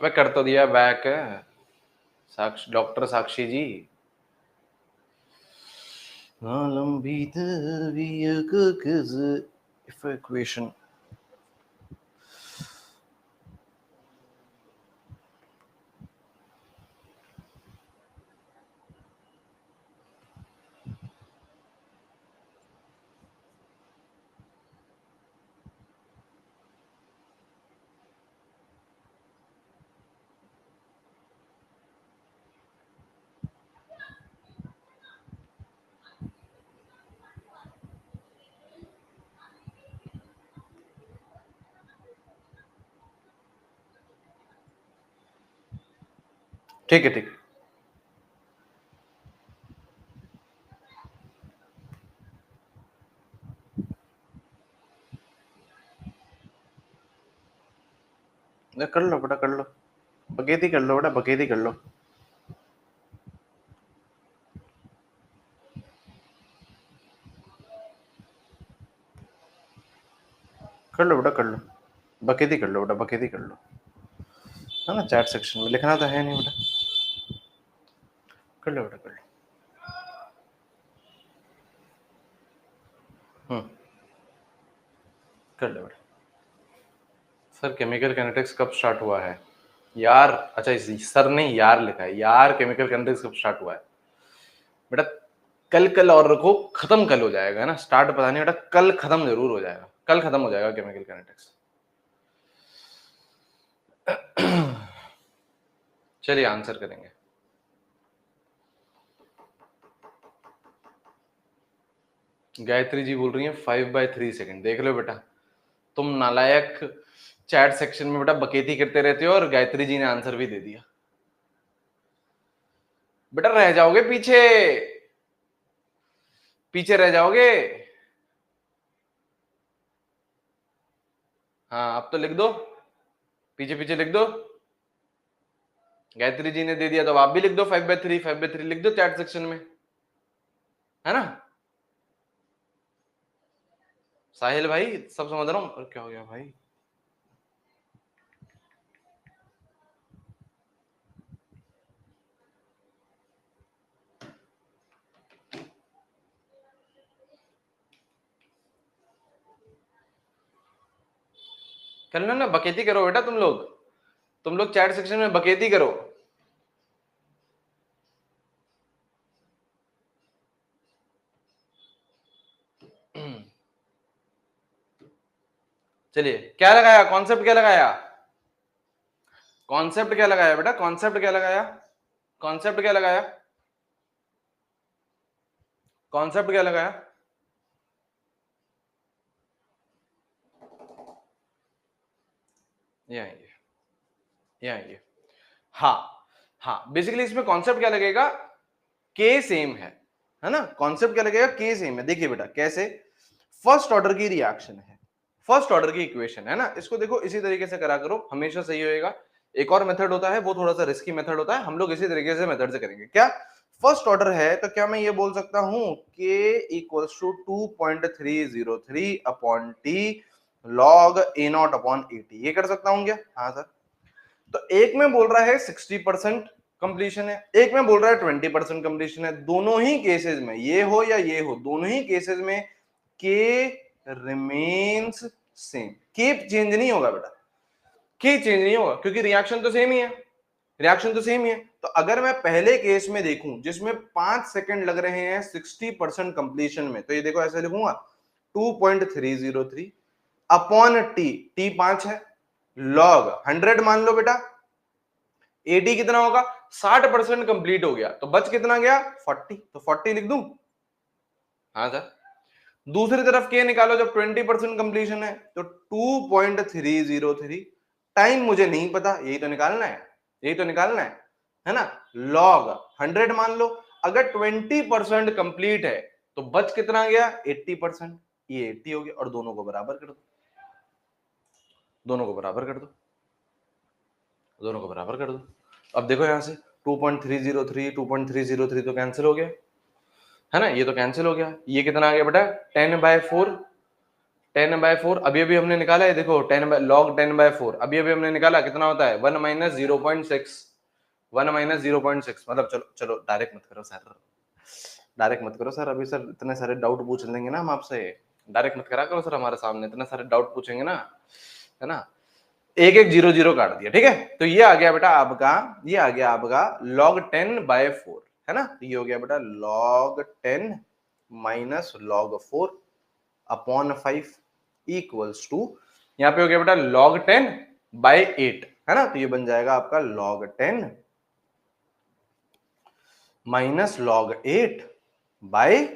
Speaker 1: अबे कर तो दिया बैक साक्षी, डॉक्टर साक्षी जी। लंबी इक्वेशन ठीक है, ठीक है। कर लो बेटा, कर लो, बगैती कर लो बेटा, बगैती कर लो। कर लो बेटा, कर लो, बकेती कर लो बेटा, बकेती कर लो, है ना। चैट सेक्शन में लिखना तो है नहीं बेटा। कर लो बेटा, कर लो। कर लो बेटा। सर केमिकल कैनेटिक्स कब स्टार्ट हुआ है यार? अच्छा, सर ने यार लिखा है यार। केमिकल कैनेटिक्स कब स्टार्ट हुआ है बेटा? कल कल और रखो, खत्म कल हो जाएगा, है ना। स्टार्ट पता नहीं बेटा, कल खत्म जरूर हो जाएगा, कल खत्म हो जाएगा केमिकल कैनेटिक्स। चलिए आंसर करेंगे। गायत्री जी बोल रही है 5/3 सेकंड। देख लो बेटा, तुम नालायक चैट सेक्शन में बेटा बकेती करते रहते हो, और गायत्री जी ने आंसर भी दे दिया। बेटा रह जाओगे पीछे, पीछे रह जाओगे। हाँ अब तो लिख दो, पीछे पीछे लिख दो। गायत्री जी ने दे दिया तो आप भी लिख दो 5/3, 5/3 लिख दो चैट सेक्शन में, है ना। साहिल भाई सब समझ रहा हूं। क्या हो गया भाई? कर लो ना, बकेती करो बेटा। तुम लोग चैट सेक्शन में बकेती करो। चलिए, क्या लगाया कॉन्सेप्ट, क्या लगाया कॉन्सेप्ट, क्या लगाया बेटा कॉन्सेप्ट, क्या लगाया कॉन्सेप्ट, क्या लगाया कॉन्सेप्ट, क्या लगाया? ये हाँ हाँ, बेसिकली इसमें कॉन्सेप्ट क्या लगेगा, के सेम है ना। कॉन्सेप्ट क्या लगेगा, के सेम है। देखिए बेटा कैसे, फर्स्ट ऑर्डर की रिएक्शन है, फर्स्ट ऑर्डर की इक्वेशन है ना। इसको देखो इसी तरीके से करा करो, हमेशा सही होएगा। एक और मेथड होता है, वो थोड़ा सा रिस्की मेथड होता है, हम लोग इसी तरीके से मेथड से करेंगे। क्या फर्स्ट ऑर्डर है तो क्या मैं ये बोल सकता हूं K equals to 2.303 upon T log A naught upon A T, ये कर सकता हूं क्या? हाँ सर। तो एक में बोल रहा है 60% कंप्लीशन है, एक में बोल रहा है 20% कंप्लीशन है। दोनों ही केसेस में, ये हो या ये हो, दोनों ही केसेस में के रिमेन्स सेम। के चेंज नहीं होगा बेटा, के चेंज नहीं होगा, क्योंकि रिएक्शन तो सेम ही है, रिएक्शन तो सेम ही है। तो अगर मैं पहले केस में देखूं जिसमें 5 सेकंड लग रहे हैं 60% कंप्लीशन में, तो ये देखो ऐसे लिखूंगा 2.303 अपॉन टी 5 है, लॉग 100 मान लो बेटा, एटी कितना होगा 60% कंप्लीट हो गया, तो बच कितना गया 40, तो 40 लिख दूं। हाँ सर। दूसरी तरफ के निकालो जब 20% कंप्लीशन है, तो 2.303 टाइम मुझे नहीं पता, यही तो निकालना है, यही तो निकालना है ना। लॉग 100 मान लो, अगर 20% कंप्लीट है तो बच कितना गया 80%, ये 80 हो गया, और दोनों को बराबर कर दो, दोनों को बराबर कर दो, दोनों को बराबर कर दो। अब देखो यहां से 2.303 2.303 तो कैंसिल हो गया, है ना, ये तो कैंसिल हो गया। ये कितना आ गया बेटा 10/4, 10/4 अभी अभी हमने निकाला है, देखो 10 log 10/4 अभी अभी हमने निकाला, कितना होता है 1 - 0.6, 1 - 0.6, मतलब चलो चलो डायरेक्ट मत करो सर, डायरेक्ट मत करो सर, अभी सर इतने सारे डाउट पूछ लेंगे ना हम आपसे, डायरेक्ट मत करा करो सर हमारे सामने, इतने सारे डाउट पूछेंगे ना, है ना। एक एक 0 0 काट दिया, ठीक है। तो ये आ गया बेटा आपका, ये आ गया आपका log 10/4, है ना। तो ये हो गया बेटा log 10 minus log 4 upon 5 equals to, यहां पे हो गया बेटा log 10/8, है ना। तो ये बन जाएगा आपका log 10 minus log 8 by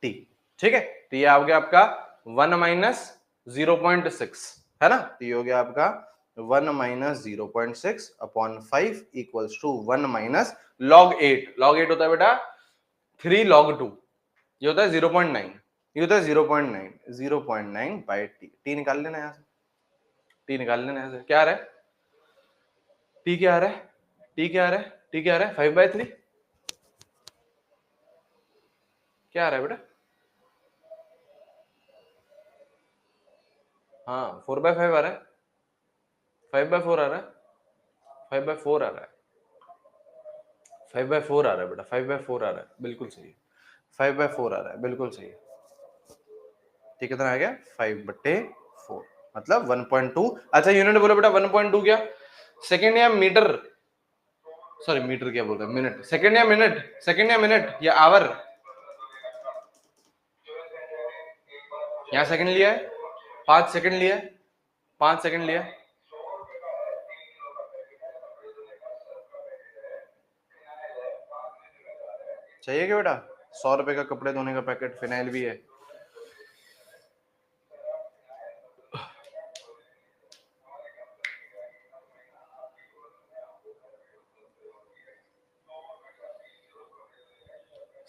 Speaker 1: T, ठीक है। तो ये आ गया आपका 1 - 0.6, है ना। तो ये हो गया आपका 1 - 0.6 upon 5 equals to 1 minus log 8, log 8 होता है बेटा 3 log 2, ये होता है 0.9, ये होता है 0.9 बाय टी, टी निकाल लेना यहां से, टी निकाल लेना यहां से, क्या आ रहा है टी, क्या आ रहा है टी, क्या आ रहा है टी, क्या आ रहा है 5/3, क्या आ रहा है बेटा, हाँ 4/5 आ रहा है, 5/4 आ रहा है, 5/4 आ रहा है, 5/4 आ रहा है बेटा, 5/4 आ रहा है, बिल्कुल सही है, 5/4 आ रहा है, बिल्कुल सही है। ठीक, कितना आ गया 5/4, मतलब 1.2। अच्छा यूनिट बोलो बेटा 1.2 क्या सेकेंड या मीटर, सॉरी मीटर क्या बोल रहे हैं, मिनट, सेकेंड या मिनट, सेकेंड या मिनट या आवर, यहाँ सेकंड लिया है, 5 सेकंड लिया है, 5 सेकंड लिया है। चाहिए क्या बेटा, 100 रुपए का कपड़े धोने का पैकेट, फिनाइल भी है।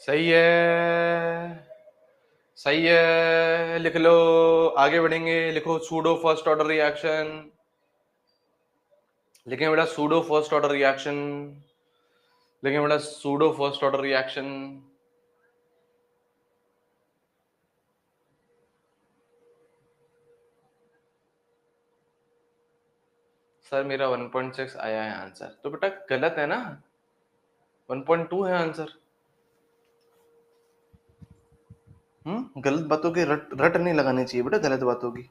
Speaker 1: सही है, सही है, लिख लो, आगे बढ़ेंगे, लिखो सूडो फर्स्ट ऑर्डर रिएक्शन, लिखें बेटा सूडो फर्स्ट ऑर्डर रिएक्शन, लिखें बेटा pseudo first order reaction. Sir मेरा 1.6 आया है आंसर, तो बेटा गलत है ना, 1.2 है आंसर। गलत बातों की रट रट नहीं लगानी चाहिए बेटा, गलत बातों की।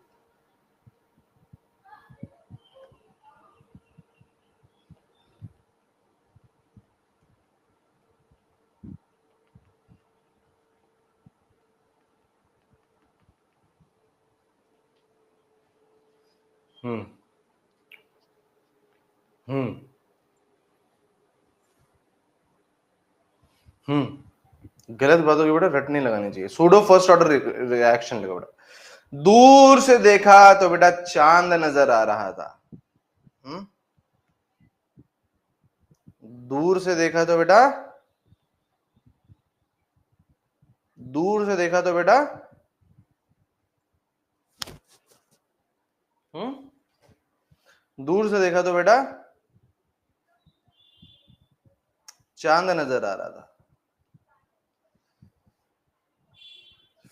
Speaker 1: हम्म हम्म गलत बातों की बेटा रट नहीं लगानी चाहिए, सूडो फर्स्ट ऑर्डर रिएक्शन लिखो बेटा। दूर से देखा तो बेटा चांद नजर आ रहा था, हम्म दूर से देखा तो बेटा, दूर से देखा तो बेटा, दूर से देखा तो बेटा चांद नजर आ रहा था।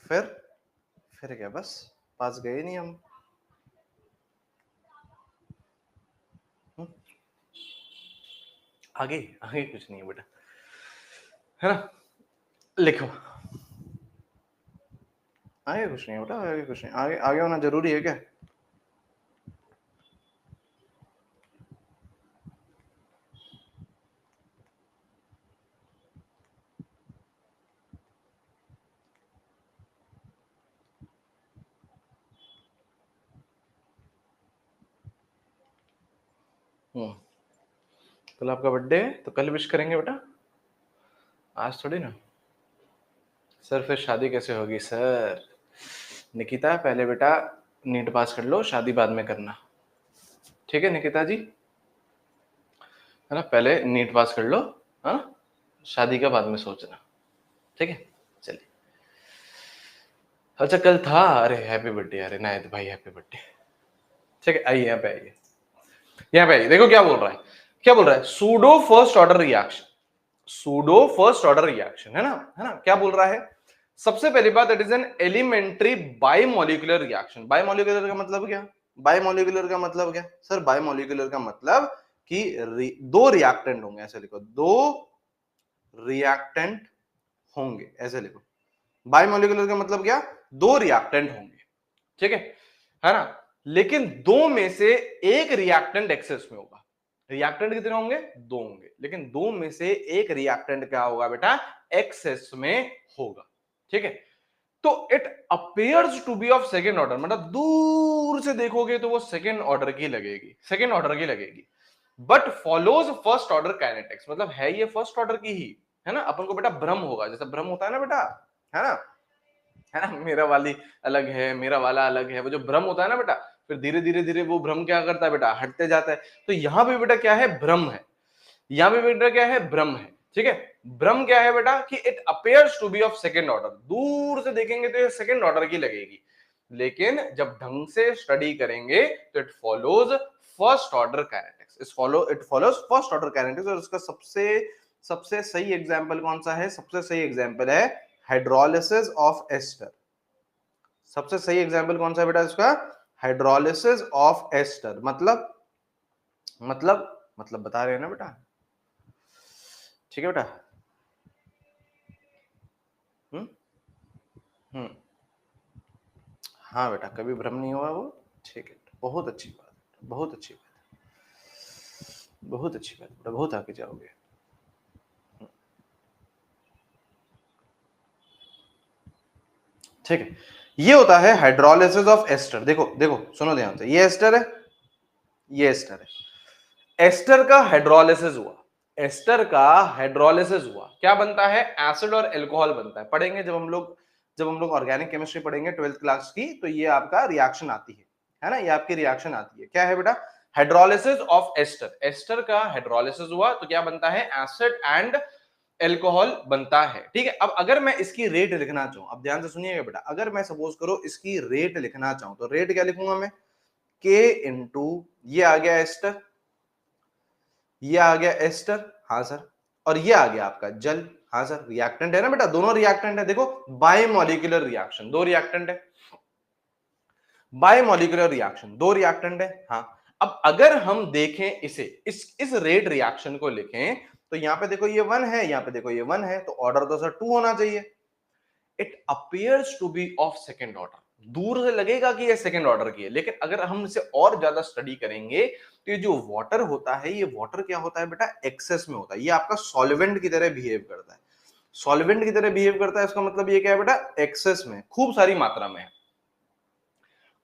Speaker 1: फिर फिर क्या, बस पास गए नहीं हम। हम्म? आगे आगे कुछ नहीं है बेटा, है ना, लिखो, आगे कुछ नहीं है बेटा, आगे कुछ नहीं, आगे आगे होना जरूरी है क्या। कल आपका बर्थडे है तो कल विश करेंगे बेटा, आज थोड़ी ना। सर फिर शादी कैसे होगी सर? निकिता पहले बेटा नीट पास कर लो, शादी बाद में करना, ठीक है निकिता जी, है ना? पहले नीट पास कर लो, हाँ, शादी का बाद में सोचना, ठीक है? चलिए, अच्छा कल था, अरे हैप्पी बर्थडे, अरे नायत भाई हैप्पी बर्थडे, ठीक है? आइए यहाँ पे, आइए यहाँ पे, आइए, देखो क्या बोल रहा है, क्या बोल रहा है? Pseudo first order reaction, pseudo first order reaction, है ना? क्या बोल रहा है? सबसे पहली बात, it is an elementary bimolecular reaction. Bimolecular का मतलब क्या? बायोमोलिकुलर का मतलब क्या सर? बायोमोलिकुलर का मतलब कि दो रिएक्टेंट होंगे, ऐसे लिखो, दो रिएक्टेंट होंगे, ऐसे लिखो। बायोमोलिकुलर का मतलब क्या? दो रिएक्टेंट होंगे, ठीक है ना? लेकिन दो में से एक रिएक्टेंट एक्सेस में होगा। रिएक्टेंट कितने होंगे? दो होंगे, लेकिन दो में से एक रिएक्टेंट क्या होगा बेटा? एक्सेस में होगा, ठीक है? तो it appears to be of second order, मतलब दूर से देखोगे तो वो सेकेंड ऑर्डर की लगेगी, सेकेंड ऑर्डर की लगेगी, but follows first order kinetics, मतलब है ये फर्स्ट ऑर्डर की ही, है ना? अपन को बेटा भ्रम होगा, जैसे भ्रम होता है ना बेटा, है ना? है ना? मेरा वाली अलग है, मेरा वाला अलग है, वो जो भ्रम होता है ना बेटा, फिर धीरे धीरे धीरे वो भ्रम क्या करता है बेटा? हटते जाता है। तो यहां पे बेटा क्या है? भ्रम है। यहां पे बेटा क्या है? भ्रम है, ठीक है? भ्रम क्या है बेटा? कि it appears to be of second order, दूर से देखेंगे तो ये सेकेंड ऑर्डर की लगेगी, लेकिन जब ढंग से स्टडी करेंगे तो it follows first order kinetics, it follows first order kinetics. और इसका सबसे सबसे सही एग्जांपल कौन सा है? सबसे सही एग्जांपल है हाइड्रोलिसिस ऑफ एस्टर। सबसे सही एग्जांपल कौन सा है बेटा इसका? Hydrolysis of ester. मतलब बता रहे हैं ना बेटा, ठीक है बेटा? हम्म हम्म हाँ बेटा, कभी भ्रम नहीं हुआ वो, ठीक है? बहुत अच्छी बात, बहुत अच्छी बात, बहुत अच्छी बात बेटा, बहुत आगे जाओगे। ठीक है, ये होता है हाइड्रोलिसिस ऑफ एस्टर। देखो देखो, सुनो ध्यान से, ये एस्टर है, ये एस्टर है। एस्टर का हाइड्रोलिसिस हुआ, एस्टर का हाइड्रोलिसिस हुआ, क्या बनता है? एसिड और एल्कोहल बनता है। पढ़ेंगे जब हम लोग ऑर्गेनिक केमिस्ट्री पढ़ेंगे 12th क्लास की, तो ये आपका रिएक्शन आती है ना? ये आपकी रिएक्शन आती है, क्या है बेटा? Hydrolysis of ester. एस्टर का हाइड्रोलिसिस हुआ तो क्या बनता है? एसिड एंड एल्कोहल बनता है, ठीक है? अब अगर मैं इसकी रेट लिखना चाहूं, अब ध्यान से सुनिएगा बेटा, अगर मैं सपोज करो इसकी रेट लिखना चाहूं, तो रेट क्या लिखूंगा मैं? के इंटू, ये आ गया एस्टर, ये आ गया एस्टर, हाँ सर, और ये आ गया आपका जल, हाँ सर। रिएक्टेंट है ना बेटा, दोनों रिएक्टेंट है। देखो, बायोमोलिकुलर रिएक्शन, दो रिएक्टेंट है, बायोमोलिकुलर रिएक्शन, दो रिएक्टेंट है, हाँ। अब अगर हम देखें इसे, इस रेट रिएक्शन को लिखें, तो यहां पे देखो ये वन है, यहां पे देखो ये वन है, तो ऑर्डर तो सर टू होना चाहिए। It appears to be of second order, दूर से लगेगा कि ये सेकेंड ऑर्डर की है, लेकिन अगर हम इसे और ज्यादा स्टडी करेंगे तो ये जो वाटर होता है, ये वाटर क्या होता है बेटा? एक्सेस में होता है। ये आपका सॉल्वेंट की तरह बिहेव करता है, सॉल्वेंट की तरह बिहेव करता है। इसका मतलब ये क्या है बेटा? एक्सेस में, खूब सारी मात्रा में है,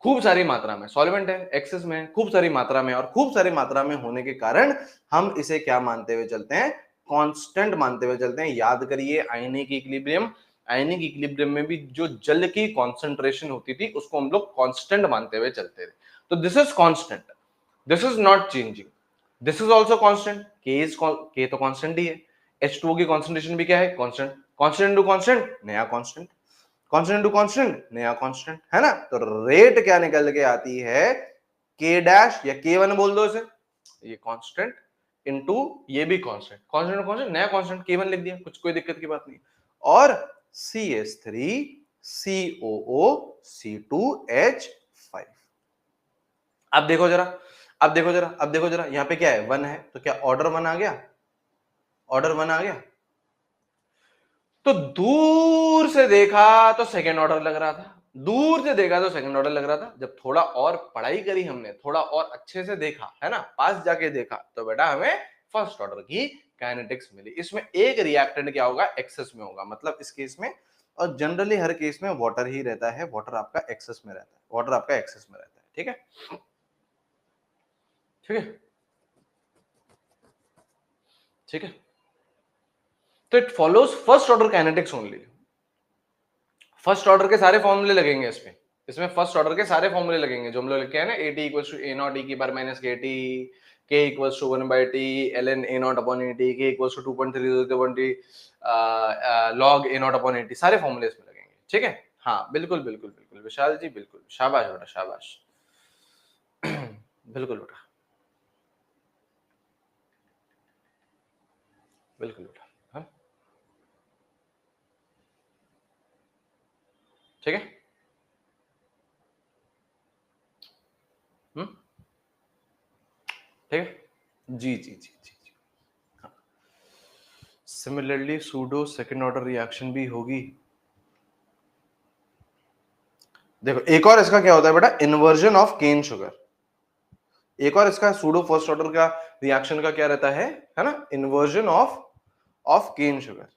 Speaker 1: खूब सारी मात्रा में सॉल्वेंट है, एक्सेस में है, खूब सारी मात्रा में, और खूब सारी मात्रा में होने के कारण हम इसे क्या मानते हुए चलते हैं? कांस्टेंट मानते हुए चलते हैं। याद करिए आयनिक इक्विलिब्रियम, आयनिक इक्विलिब्रियम में भी जो जल की कॉन्सेंट्रेशन होती थी उसको हम लोग कांस्टेंट मानते हुए चलते थे। तो this is constant, this is not changing, this is also constant. के तो कांस्टेंट ही है, H2O की कॉन्सेंट्रेशन भी क्या है? कांस्टेंट। कांस्टेंट टू कांस्टेंट नया कांस्टेंट, कांस्टेंट टू कांस्टेंट नया कांस्टेंट, है ना? तो रेट क्या निकल के आती है? के डैश, या के वन बोल दो इसे, ये कांस्टेंट इनटू ये भी कांस्टेंट, कांस्टेंट टू कांस्टेंट नया कांस्टेंट, के वन लिख दिया, कुछ कोई दिक्कत की बात नहीं। और CH3 COO C2H5। अब देखो जरा, अब देखो जरा, अब देखो जरा, यहां पे क्या है? वन है, तो क्या ऑर्डर वन आ गया? ऑर्डर वन आ गया। तो दूर से देखा तो सेकेंड ऑर्डर लग रहा था, दूर से देखा तो सेकेंड ऑर्डर लग रहा था। जब थोड़ा और पढ़ाई करी हमने, थोड़ा और अच्छे से देखा, है ना, पास जाके देखा, तो बेटा हमें फर्स्ट ऑर्डर की काइनेटिक्स मिली। इसमें एक रिएक्टेंट क्या होगा? एक्सेस में होगा, मतलब इस केस में, और जनरली हर केस में वाटर ही रहता है, वाटर आपका एक्सेस में रहता है, वाटर आपका एक्सेस में रहता है, ठीक है? ठीक है, ठीक है, तो it follows first order kinetics only. First order के सारे फॉर्मूले लगेंगे इसमें फर्स्ट ऑर्डर के सारे फॉर्मूले लगेंगे जो हम लोग लिखे हैं ना, AT equals to A naught e की power minus KT, K equals to 1/T ln A naught upon AT, K equals to 2.3020 log A naught upon AT, सारे फॉर्मूले इसमें लगेंगे। ठीक है, हाँ बिल्कुल बिल्कुल बिल्कुल विशाल जी, बिल्कुल, शाबाश बेटा शाबाश। बिल्कुल बेटा, बिल्कुल बेटा, हाँ ठीक है। ठीक है, जी जी जी जी जी। हाँ, similarly pseudo second order reaction भी होगी। देखो एक और इसका क्या होता है बेटा, इन्वर्जन ऑफ केन शुगर। एक और इसका सूडो फर्स्ट ऑर्डर का रिएक्शन का क्या रहता है ना, inversion of cane sugar.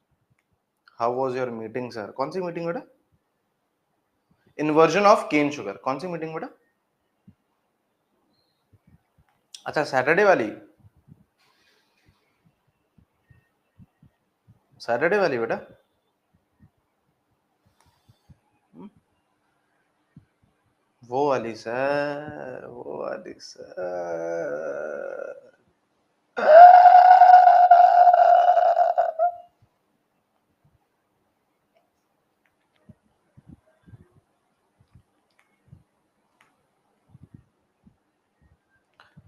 Speaker 1: How was your meeting sir? कौन सी मीटिंग बेटा? इन्वर्जन ऑफ केन शुगर, कौन सी मीटिंग बेटा? अच्छा सैटरडे वाली, सैटरडे वाली बेटा। वो वाली सर, वो वाली सर।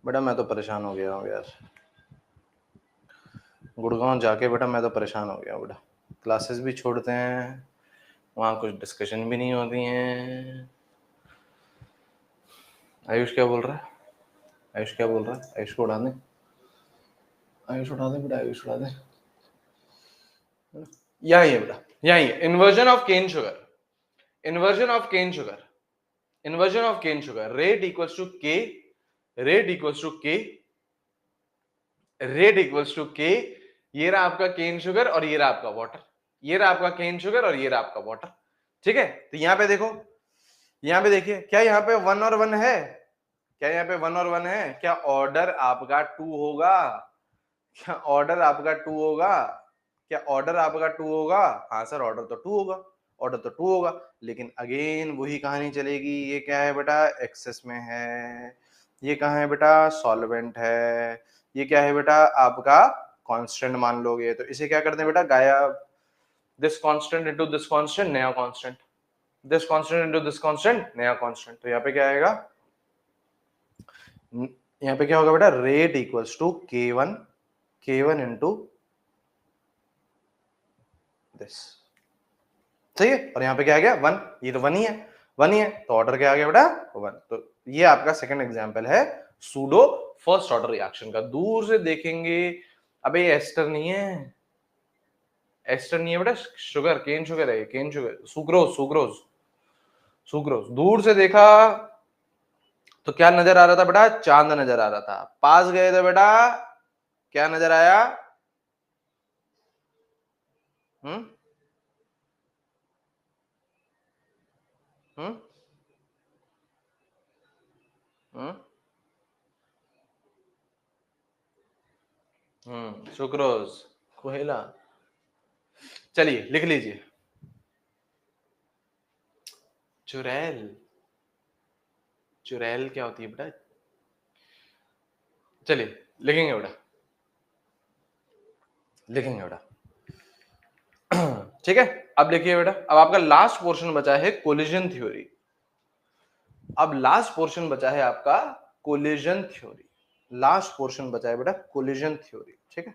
Speaker 1: बेटा मैं तो परेशान हो गया हूँ यार, गुड़गांव जाके बेटा मैं तो परेशान हो गया हूँ बेटा। क्लासेस भी छोड़ते हैं, वहाँ कुछ डिस्कशन भी नहीं होती हैं। आयुष क्या बोल रहा है? आयुष क्या बोल रहा है? आयुष को उड़ा दें, आयुष उड़ा दें बेटा, आयुष उड़ा दें। यही है बेटा, यही है inversion of cane sugar, inversion of cane sugar, inversion of cane sugar. Rate equals to K, rate equals to K, rate equals to K. ये रहा आपका केन शुगर और ये रहा आपका वाटर, ये रहा आपका केन शुगर और ये रहा आपका वाटर। ठीक है, तो यहां पे देखो, यहां पे देखिए, क्या यहाँ पे 1 और 1 है? क्या यहाँ पे 1 और 1 है? क्या ऑर्डर आपका 2 होगा? क्या ऑर्डर आपका 2 होगा? क्या ऑर्डर आपका 2 होगा? हाँ सर ऑर्डर तो 2 होगा, ऑर्डर तो 2 होगा, लेकिन अगेन वही कहानी चलेगी। ये क्या है बेटा? एक्सेस में है। ये कहाँ है बेटा? सॉल्वेंट है। ये क्या है बेटा? आपका कांस्टेंट मान लोगे, तो इसे क्या करते हैं बेटा? गायब। This constant into this constant, नया constant. This constant into this constant, नया कांस्टेंट। तो यहाँ पे क्या आएगा? यहाँ पे क्या होगा बेटा? Rate equals to K1 into this. सही है, और यहाँ पे क्या आ गया? 1। ये तो 1 ही है, 1 ही है, तो ऑर्डर क्या आ गया बेटा? 1। तो ये आपका सेकंड एग्जांपल है सूडो फर्स्ट ऑर्डर रिएक्शन का। दूर से देखेंगे, अबे ये एस्टर नहीं है, एस्टर नहीं है बेटा, शुगर, केन शुगर है, cane sugar, sucrose, sucrose, sucrose. दूर से देखा तो क्या नजर आ रहा था बेटा? चांद नजर आ रहा था। पास गए थे बेटा, क्या नजर आया? हम्म हम्म सुक्रोज, कोयला। चलिए लिख लीजिए, चुड़ैल। चुड़ैल क्या होती है बेटा? चलिए लिखेंगे बेटा, लिखेंगे बेटा। ठीक है, अब लिखिए बेटा, अब आपका लास्ट पोर्शन बचा है कोलिजन थ्योरी। अब लास्ट पोर्शन बचा है आपका कोलिजन थ्योरी, लास्ट पोर्शन बचा है बेटा कोलिजन थ्योरी। ठीक है,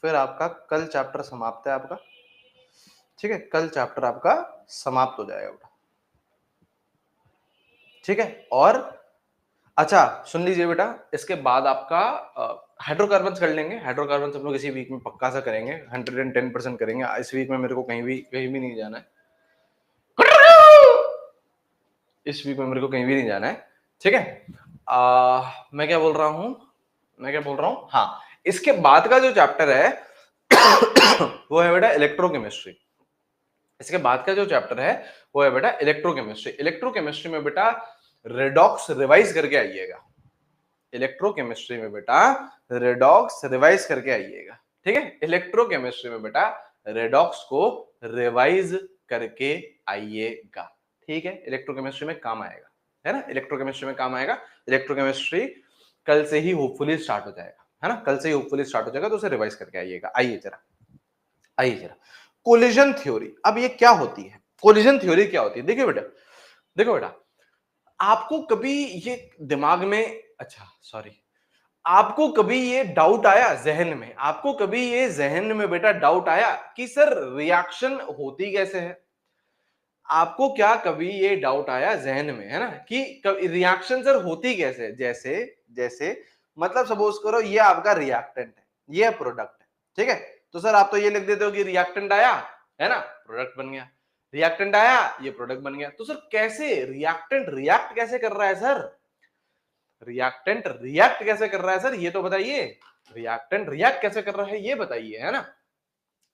Speaker 1: फिर आपका कल चैप्टर समाप्त है आपका। ठीक है, कल चैप्टर आपका समाप्त हो जाएगा बेटा। ठीक है, और अच्छा सुन लीजिए बेटा, इसके बाद आपका हाइड्रोकार्बन कर लेंगे। हाइड्रोकार्बन हम लोग इसी वीक में पक्का सा करेंगे, 110% करेंगे। इस वीक में मेरे को कहीं भी नहीं जाना है, इस वीक में मेरे को कहीं भी नहीं जाना है। ठीक है, मैं क्या बोल रहा हूं, मैं क्या बोल रहा हूं, हाँ इसके बाद का जो चैप्टर है वो है बेटा इलेक्ट्रोकेमिस्ट्री। इसके बाद का जो चैप्टर है वो है बेटा इलेक्ट्रोकेमिस्ट्री। इलेक्ट्रोकेमिस्ट्री में बेटा रेडॉक्स रिवाइज करके आइएगा। इलेक्ट्रोकेमिस्ट्री में बेटा रेडॉक्स रिवाइज करके आइएगा। ठीक है, इलेक्ट्रोकेमिस्ट्री में बेटा रेडॉक्स को रिवाइज करके आइएगा, ठीक है, इलेक्ट्रोकेमिस्ट्री में काम आएगा, है ना, इलेक्ट्रोकेमिस्ट्री में काम आएगा। इलेक्ट्रोकेमिस्ट्री कल से ही होपफुली स्टार्ट हो जाएगा, है ना, कल से ही होपफुली स्टार्ट हो जाएगा, तो उसे रिवाइज करके आइएगा। आइए जरा कोलिजन थ्योरी, अब ये क्या होती है, कोलिजन थ्योरी क्या होती है? देखिए बेटा, देखो बेटा, आपको कभी ये दिमाग में, अच्छा सॉरी, आपको कभी ये डाउट आया जहन में, आपको कभी ये जहन में बेटा डाउट आया कि सर रिएक्शन होती कैसे है? आपको क्या कभी ये डाउट आया जहन में, है ना, कि रिएक्शन सर होती कैसे? जैसे जैसे मतलब सपोज करो ये आपका रिएक्टेंट है, ये प्रोडक्ट है, ठीक है, तो सर आप तो ये लिख देते हो कि रिएक्टेंट आया, है ना, प्रोडक्ट बन गया, रिएक्टेंट आया, ये प्रोडक्ट बन गया। तो सर कैसे रिएक्टेंट रिएक्ट कैसे कर रहा है सर? रिएक्टेंट रिएक्ट कैसे कर रहा है सर, ये तो बताइए, रिएक्टेंट रिएक्ट कैसे कर रहा है ये बताइए, है ना।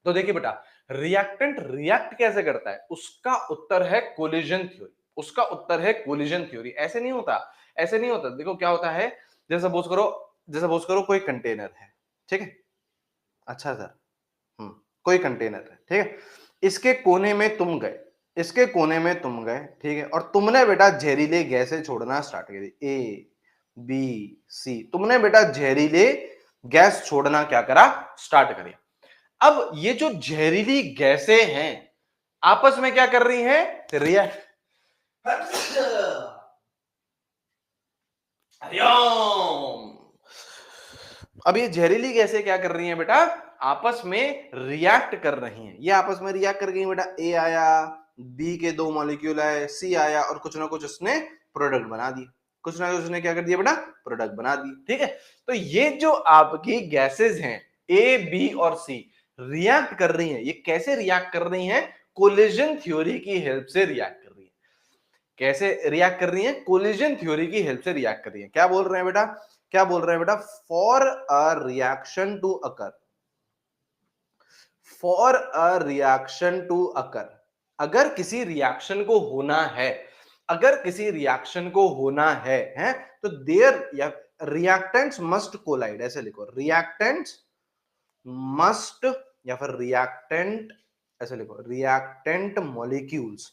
Speaker 1: तो देखिए बेटा, रिएक्टेंट रिएक्ट कैसे करता है, उसका उत्तर है कोलिजन थ्योरी, उसका उत्तर है कोलिजन थ्योरी। ऐसे नहीं होता, ऐसे नहीं होता, देखो क्या होता है, जैसे सपोज करो कोई कंटेनर है, ठीक है, अच्छा सर, कोई कंटेनर है, ठीक है, इसके कोने में तुम गए, इसके कोने में तुम गए, ठीक है, और तुमने बेटा जहरीले गैसें छोड़ना स्टार्ट कर दी, ए बी सी, तुमने बेटा जहरीले गैस छोड़ना क्या करा, स्टार्ट करिए। अब ये जो जहरीली गैसें हैं आपस में क्या कर रही हैं, रिएक्ट, हरिओम, अब ये जहरीली गैसें क्या कर रही हैं बेटा, आपस में रिएक्ट कर रही हैं, ये आपस में रिएक्ट कर गई बेटा, ए आया, बी के 2 मॉलिक्यूल आए, सी आया, और कुछ ना कुछ उसने प्रोडक्ट बना दिए, कुछ ना कुछ उसने क्या कर दिया बेटा, प्रोडक्ट बना दिए, ठीक है। तो ये जो आपकी गैसेस हैं ए बी और सी रिएक्ट कर रही हैं, ये कैसे रिएक्ट कर रही हैं, कोलिजन थ्योरी की हेल्प से रिएक्ट कर रही है। कैसे रिएक्ट कर रही है, कोलिजन थ्योरी की हेल्प से रिएक्ट कर रही है। क्या बोल रहे हैं बेटा, क्या बोल रहे हैं बेटा, for a reaction to occur, for a reaction to occur, अगर किसी रिएक्शन को होना है, अगर किसी रिएक्शन को होना है तो देयर या रिएक्टेंट्स मस्ट कोलाइड, ऐसे लिखो, रिएक्टेंट्स मस्ट, या फिर रिएक्टेंट, ऐसे लिखो, रिएक्टेंट मॉलिक्यूल्स,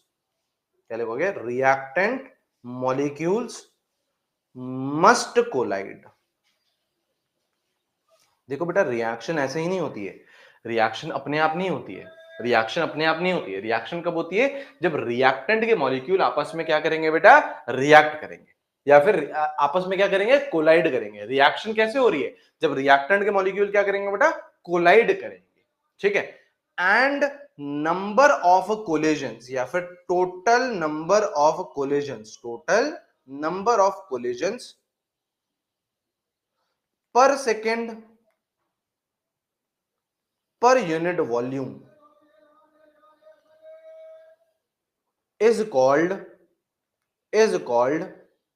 Speaker 1: क्या लिखोगे, रिएक्टेंट मॉलिक्यूल्स मस्ट कोलाइड। देखो बेटा, रिएक्शन ऐसे ही नहीं होती है, रिएक्शन अपने आप नहीं होती है, रिएक्शन अपने आप नहीं होती है, रिएक्शन कब होती है, जब रिएक्टेंट के मॉलिक्यूल आपस में क्या करेंगे बेटा, रिएक्ट करेंगे, या फिर आपस में क्या करेंगे, कोलाइड करेंगे। रिएक्शन कैसे हो रही है, जब रिएक्टेंट के मॉलिक्यूल क्या करेंगे बेटा, कोलाइड करेंगे, ठीक है। एंड नंबर ऑफ कोलिजन्स, या फिर total number of collisions, total number of collisions पर second per unit volume is called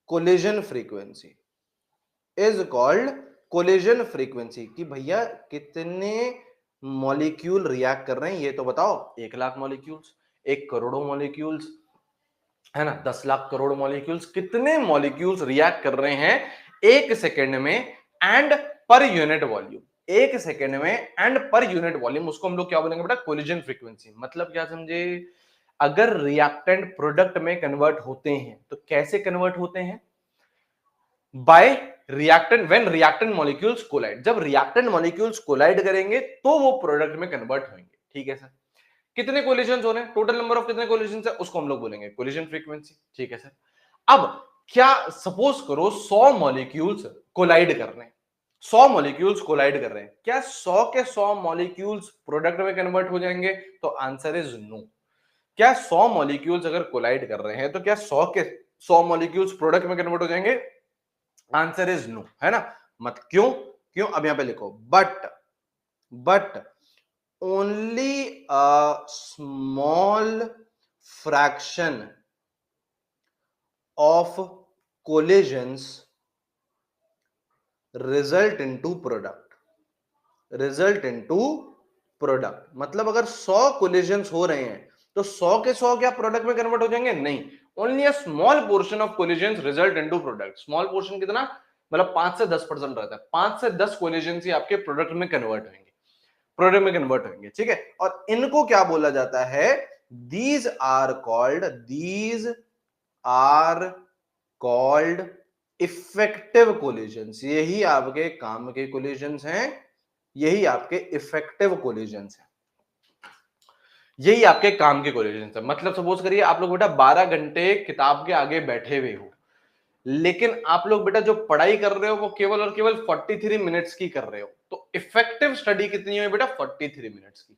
Speaker 1: collision frequency, is called collision frequency, कि भैया कितने मॉलिक्यूल रिएक्ट कर रहे हैं ये तो बताओ, 1,00,000 मॉलिक्यूल्स, 1 करोड़ों मॉलिक्यूल्स, है ना, 10 लाख करोड़ मॉलिक्यूल्स, कितने मॉलिक्यूल्स रिएक्ट कर रहे हैं एक सेकेंड में, एंड पर यूनिट वॉल्यूम, एक सेकेंड में एंड पर यूनिट वॉल्यूम, उसको हम लोग क्या बोलेंगे बेटा, कोलिजन फ्रीक्वेंसी। मतलब क्या समझे, अगर रिएक्टेंट प्रोडक्ट में कन्वर्ट होते हैं तो कैसे कन्वर्ट होते हैं, by reactant, when reactant molecules collide, जब रिएक्टेंट मॉलिक्यूल्स कोलाइड करेंगे तो वो प्रोडक्ट में कन्वर्ट होंगे, ठीक है सर। कितने कोलिजन हो रहे हैं, टोटल नंबर ऑफ कितने कोलिजन है उसको हम लोग बोलेंगे कोलिजन फ्रीक्वेंसी, ठीक है सर। अब क्या सपोज करो 100 मॉलिक्यूल्स कोलाइड कर रहे हैं, 100 मॉलिक्यूल्स कोलाइड कर रहे हैं, क्या 100 के 100 मॉलिक्यूल्स प्रोडक्ट में कन्वर्ट हो जाएंगे, तो आंसर इज नो। क्या 100 मॉलिक्यूल्स अगर कोलाइड कर रहे हैं तो क्या 100 के 100 मॉलिक्यूल्स प्रोडक्ट में कन्वर्ट हो जाएंगे, आंसर इज नो, है ना। मत क्यों, क्यों, अब यहां पे लिखो, but only a small fraction of collisions result into product, result into product, मतलब अगर 100 collisions हो रहे हैं तो 100 के 100 क्या प्रोडक्ट में कन्वर्ट हो जाएंगे, नहीं, only a small portion of collisions result into product. Small portion कितना, मतलब 5 से 10% रहता है, 5 से 10 कोलिजन्स ही आपके प्रोडक्ट में कन्वर्ट होंगे। प्रोडक्ट में कन्वर्ट होंगे, ठीक है। और इनको क्या बोला जाता है, these are called effective collisions. यही आपके काम के कोलिजन्स हैं, यही आपके इफेक्टिव कोलिजन्स हैं, यही आपके काम के कोलिजन्स हैं। मतलब सपोज करिए आप लोग बेटा 12 घंटे किताब के आगे बैठे हुए हो, लेकिन आप लोग बेटा जो पढ़ाई कर रहे हो वो केवल और केवल 43 मिनट्स की कर रहे हो, तो इफेक्टिव स्टडी कितनी है बेटा, 43 मिनट्स की,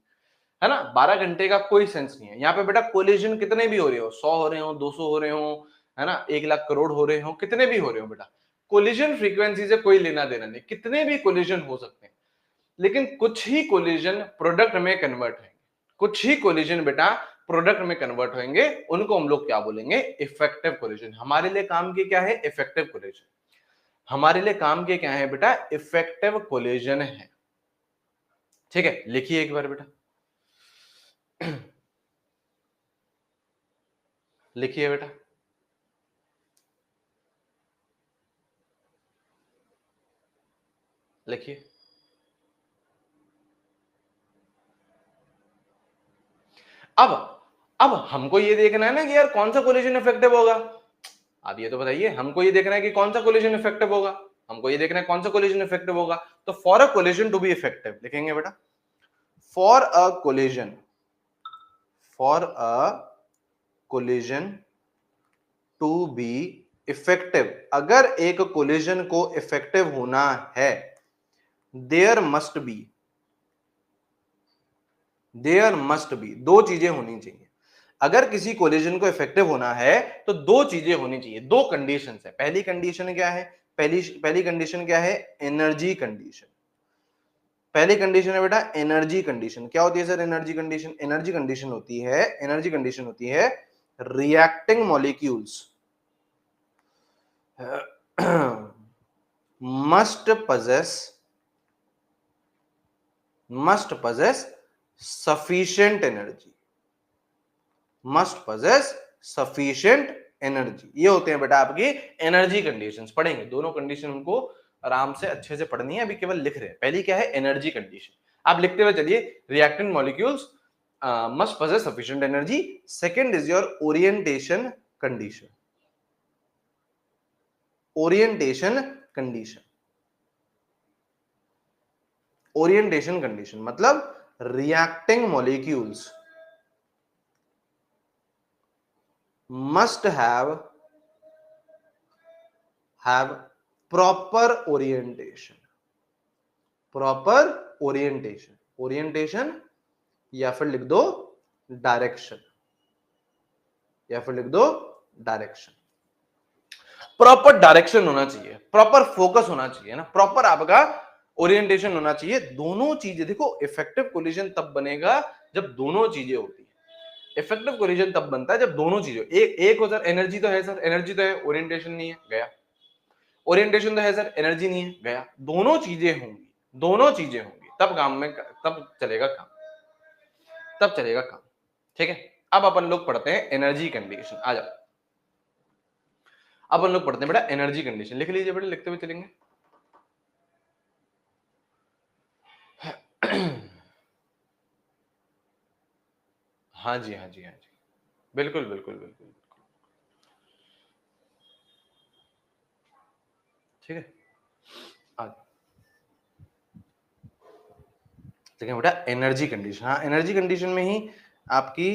Speaker 1: है ना। 12 घंटे का कोई सेंस नहीं है। यहाँ पे बेटा कोलिजन कितने भी हो रहे हो, 100 हो रहे हो, 200 हो रहे हो, है ना, 1 लाख करोड़ हो रहे हो, कितने भी हो रहे हो बेटा, कोलिजन फ्रीक्वेंसी से कोई लेना देना नहीं, कितने भी कोलिजन हो सकते हैं। लेकिन कुछ ही कोलिजन प्रोडक्ट में कन्वर्ट होंगे, कुछ ही कोलिजन बेटा प्रोडक्ट में कन्वर्ट होंगे, उनको हम लोग क्या बोलेंगे, इफेक्टिव कोलिजन। हमारे लिए काम के क्या है, इफेक्टिव कोलिजन। हमारे लिए काम के क्या है बेटा, इफेक्टिव कोलिजन है, ठीक है। लिखिए एक बार बेटा, लिखिए बेटा, लिखिए। अब हमको ये देखना है ना कि यार कौन सा कोलिजन इफेक्टिव होगा। आप ये तो बताइए, हमको ये देखना है कि कौन सा कोलिजन इफेक्टिव होगा, हमको ये देखना है कौन सा कोलिजन इफेक्टिव होगा। तो for a collision to be effective लिखेंगे बेटा, for a collision, for a collision to be effective, अगर एक कोलिजन को इफेक्टिव होना है, there must be, there must be, दो चीजें होनी चाहिए। अगर किसी कोलिजन को इफेक्टिव होना है तो दो चीजें होनी चाहिए, दो कंडीशंस है। पहली कंडीशन क्या है, पहली कंडीशन क्या है, एनर्जी कंडीशन। पहली कंडीशन है बेटा एनर्जी कंडीशन। क्या होती है sir energy condition, energy condition होती है, एनर्जी कंडीशन होती है reacting molecules must possess sufficient energy, must possess sufficient energy। ये होते हैं बेटा आपकी एनर्जी कंडीशंस। पढ़ेंगे दोनों कंडीशन, हमको आराम से अच्छे से पढ़नी है, अभी केवल लिख रहे हैं। पहली क्या है, एनर्जी कंडीशन, आप लिखते हुए चलिए, reactant molecules must possess sufficient energy। Second is your orientation condition, orientation condition, orientation condition मतलब reacting molecules must have proper orientation, proper orientation, orientation या फिर लिख दो डायरेक्शन, या फिर लिख दो डायरेक्शन। प्रॉपर डायरेक्शन होना चाहिए, प्रॉपर फोकस होना चाहिए ना, प्रॉपर आपका ओरिएंटेशन होना चाहिए। दोनों चीजें देखो, इफेक्टिव कोलिजन तब बनेगा जब दोनों चीजें होती है। इफेक्टिव कोलिजन तब बनता है जब दोनों चीजें, एक हो सर एनर्जी तो है, सर एनर्जी तो है, ओरिएंटेशन नहीं है, गया। ओरिएंटेशन तो है सर, एनर्जी नहीं है, गया। दोनों चीजें होंगी, दोनों चीजें होंगी तब काम में, तब चलेगा काम, तब चलेगा काम, ठीक है। अब अपन लोग पढ़ते हैं एनर्जी कंडीशन, आ जाओ। अब अपन लोग पढ़ते हैं बेटा एनर्जी कंडीशन, लिख लीजिए बेटा, लिखते हुए चलेंगे। हाँ जी, हाँ जी, हाँ जी, बिल्कुल बिल्कुल बिल्कुल, ठीक है। देखिए बेटा एनर्जी कंडीशन, हाँ एनर्जी कंडीशन में ही आपकी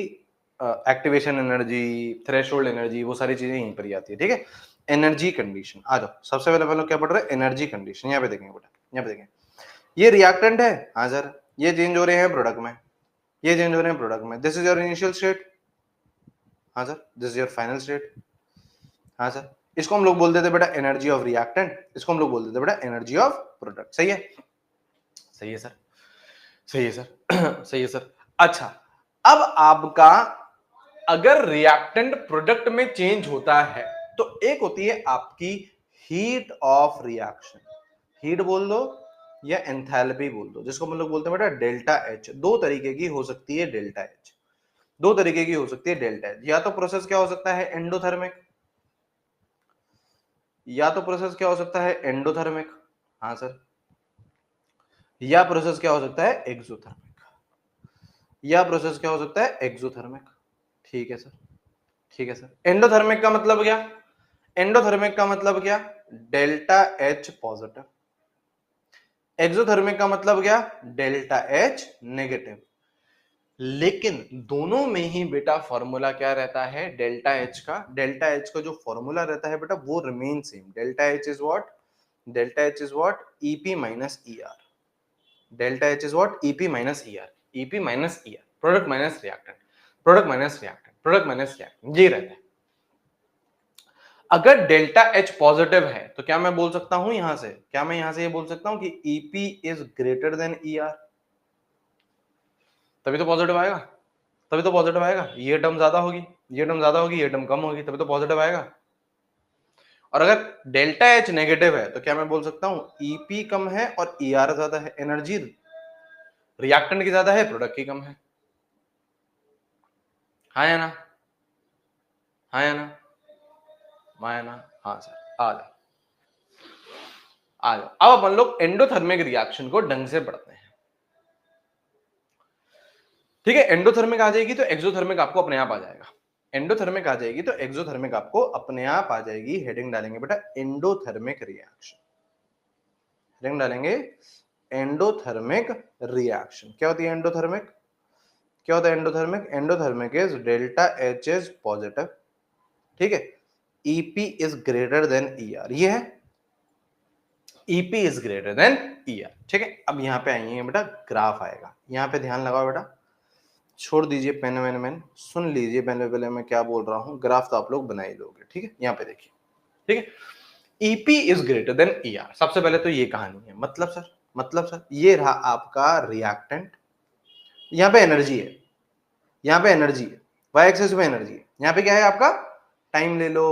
Speaker 1: एक्टिवेशन एनर्जी, थ्रेशोल्ड एनर्जी, वो सारी चीजें यहीं पर ही आती है, ठीक है। एनर्जी कंडीशन आ जाओ। सबसे पहले अपन लोग क्या पढ़ रहे हैं, एनर्जी कंडीशन। यहाँ पे देखेंगे बेटा, यहाँ पे देखें, ये रिएक्टेंट है, हाँ सर, ये चेंज हो रहे हैं प्रोडक्ट में, ये चेंज हो रहे हैं प्रोडक्ट में। This is your initial state, हाँ sir, this is your final state, हाँ सर। इसको हम लोग बोल देते बेटा एनर्जी ऑफ रिएक्टेंट, इसको हम लोग बोल देते बेटा एनर्जी ऑफ प्रोडक्ट। सही है, सही है सर, सही है सर, सही है सर। अच्छा, अब आपका अगर रिएक्टेंट प्रोडक्ट में चेंज होता है तो एक होती है आपकी हीट ऑफ रिएक्शन, हीट बोल दो या एंथैल्पी बोल दो, जिसको हम लोग बोलते हैं बेटा डेल्टा एच। दो तरीके की हो सकती है डेल्टा एच, दो तरीके की हो सकती है डेल्टा एच। या तो प्रोसेस क्या हो सकता है एंडोथर्मिक, या तो प्रोसेस क्या हो सकता है एंडोथर्मिक, हाँ सर, या प्रोसेस क्या हो सकता है, एक्सोथर्मिक। या प्रोसेस क्या हो सकता है, एक्सोथर्मिक। ठीक है सर, ठीक है सर। एंडोथर्मिक का मतलब क्या, एंडोथर्मिक का मतलब क्या, डेल्टा एच पॉजिटिव। एक्सोथर्मिक का मतलब क्या, डेल्टा एच नेगेटिव। लेकिन दोनों में ही बेटा फॉर्मूला क्या रहता है, डेल्टा एच का, डेल्टा एच का जो फॉर्मूला रहता है बेटा वो remain same. Delta H is what, delta H is what, EP minus E R. Delta H is what, EP minus E R, EP minus E R, product minus reactant, product minus reactant, product minus reactant, ये रहता है। अगर डेल्टा एच पॉजिटिव है तो क्या मैं बोल सकता हूं यहां से, क्या मैं यहां से ये बोल सकता हूं कि EP is greater than E R, तभी तो पॉजिटिव आएगा, तभी तो पॉजिटिव आएगा। ये टर्म ज्यादा होगी, ये टर्म ज्यादा होगी, ये टर्म कम होगी, तभी तो पॉजिटिव आएगा। और अगर डेल्टा एच नेगेटिव है तो क्या मैं बोल सकता हूं ईपी कम है और ई आर ज्यादा है, एनर्जी रिएक्टेंट की ज्यादा है, प्रोडक्ट की कम है। हाँ या ना, हाँ या ना, हाँ या ना, हाँ सर, आ जाओ आ जाओ। अब अपन लोग एंडोथर्मिक रिएक्शन को ढंग से पढ़ते हैं। ठीक है, एंडोथर्मिक आ जाएगी तो एक्सोथर्मिक आपको अपने आप आ जाएगा। एंडोथर्मिक आ जाएगी तो एक्सोथर्मिक आपको अपने आप आ जाएगी। हेडिंग डालेंगे बेटा एंडोथर्मिक रिएक्शन, हेडिंग डालेंगे एंडोथर्मिक रिएक्शन। क्या होती है एंडोथर्मिक, क्या होता है endothermic, endothermic is delta H is positive, ठीक है, EP is greater than E R, ये है EP is greater than E R. ठीक है, अब यहां पे आइए बेटा, ग्राफ आएगा, यहां पे ध्यान लगाओ बेटा, छोड़ दीजिए पेन वेन, सुन लीजिए पहले पहले मैं क्या बोल रहा हूं, ग्राफ तो आप लोग बना ही लोगे। ठीक है, यहां पे देखिए, ठीक है, EP is greater than E R. सबसे पहले तो ये कहानी है, मतलब सर, मतलब सर ये रहा आपका रिएक्टेंट, यहां पे एनर्जी है, यहां पे एनर्जी है, वाई एक्सिस में एनर्जी है, यहां पे क्या है आपका, टाइम ले लो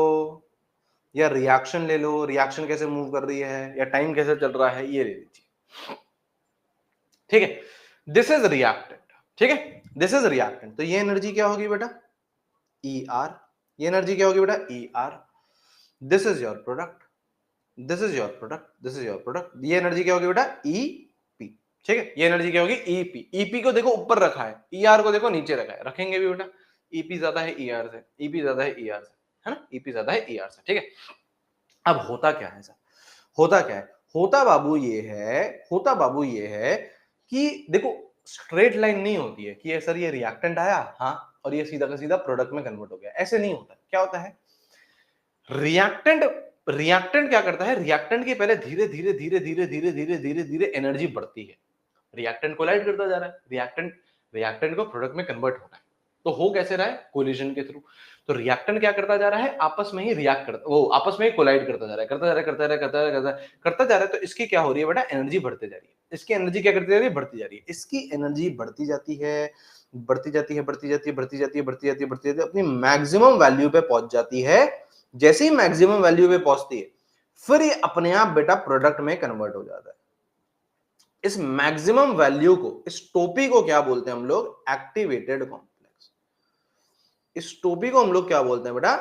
Speaker 1: या रिएक्शन ले लो, रिएक्शन कैसे मूव कर रही है या टाइम कैसे चल रहा है, ये ले लीजिए। ठीक है, दिस इज रिएक्टेंट, ठीक है, दिस इज रिएक्टेंट, तो ये एनर्जी क्या होगी बेटा, ई आर, ये एनर्जी क्या होगी बेटा, E R. This is your product, this is your product, this is your product, ये एनर्जी क्या होगी बेटा, ई पी। ठीक है, ये एनर्जी क्या होगी, ईपी। ईपी को देखो ऊपर रखा है, ईआर को देखो नीचे रखा है, रखेंगे भी बेटा, ईपी ज्यादा है ईआर से, ईपी ज्यादा है ईआर से, है ना, ईपी ज्यादा है ईआर से। ठीक है, अब होता क्या है सर, होता क्या है, होता बाबू ये है, होता बाबू ये है कि देखो स्ट्रेट लाइन नहीं होती है कि सर ये रिएक्टेंट आया, हाँ, और ये सीधा का सीधा प्रोडक्ट में कन्वर्ट हो गया, ऐसे नहीं होता। क्या होता है, रिएक्टेंट, रिएक्टेंट क्या करता है, रिएक्टेंट की पहले धीरे धीरे धीरे धीरे धीरे धीरे धीरे धीरे एनर्जी बढ़ती है, रिएक्टेंट कोलाइड करता जा रहा है, रिएक्टेंट रिएक्टेंट को प्रोडक्ट में कन्वर्ट होना है, तो हो कैसे रहा है, कोलिजन के थ्रू। तो रिएक्टेंट क्या करता जा रहा है, आपस में ही रिएक्ट करता, वो आपस में ही कोलाइड करता जा रहा है, करता जा रहा है, करता जा रहा है, करता जा रहा है, करता जा रहा है। तो इसकी क्या हो रही है बेटा, एनर्जी बढ़ती जा रही है, इसकी एनर्जी क्या करती जा रही है, बढ़ती जा रही है, इसकी एनर्जी बढ़ती जाती है, बढ़ती जाती है, बढ़ती जाती है, बढ़ती जाती है, बढ़ती जाती है, बढ़ती जाती है, अपनी मैक्सिमम वैल्यू पे पहुंच जाती है। जैसे ही मैक्सिमम वैल्यू पे पहुंचती है फिर ये अपने आप बेटा प्रोडक्ट में कन्वर्ट हो जाता है। इस मैक्सिमम वैल्यू को, इस टोपी को क्या बोलते हैं हम लोग, एक्टिवेटेड कॉम्प्लेक्स। इस टोपी को हम लोग क्या बोलते हैं बेटा,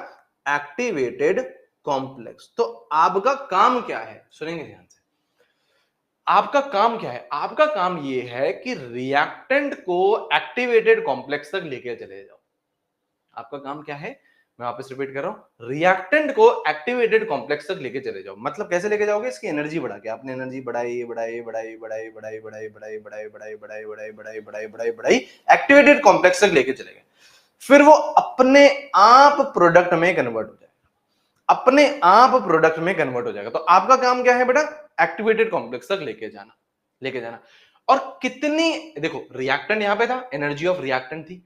Speaker 1: एक्टिवेटेड कॉम्प्लेक्स। तो आपका काम क्या है, सुनेंगे ध्यान से, आपका काम क्या है, आपका काम ये है कि रिएक्टेंट को एक्टिवेटेड कॉम्प्लेक्स तक लेके चले जाओ। आपका काम क्या है, मैं वापस रिपीट कर रहा हूं, रिएक्टेंट को एक्टिवेटेड कॉम्प्लेक्स तक लेके चले जाओ। मतलब कैसे लेके जाओगे, इसकी एनर्जी बढ़ा के, आपने एनर्जी बढ़ाई बढ़ाई बढ़ाई बढ़ाई बढ़ाई बढ़ाई बढ़ाई बढ़ाई बढ़ाई बढ़ाई बढ़ाई बढ़ाई बढ़ाई बढ़ाई बढ़ाई एक्टिवेटेड कॉम्प्लेक्स तक लेके चले गए, फिर वो अपने आप प्रोडक्ट में कन्वर्ट हो जाएगा, अपने आप प्रोडक्ट में कन्वर्ट हो जाएगा। तो आपका काम क्या है बेटा, एक्टिवेटेड कॉम्प्लेक्स तक लेके जाना, लेके जाना। और कितनी, देखो रिएक्टेंट यहां पे था, एनर्जी ऑफ रिएक्टेंट थी,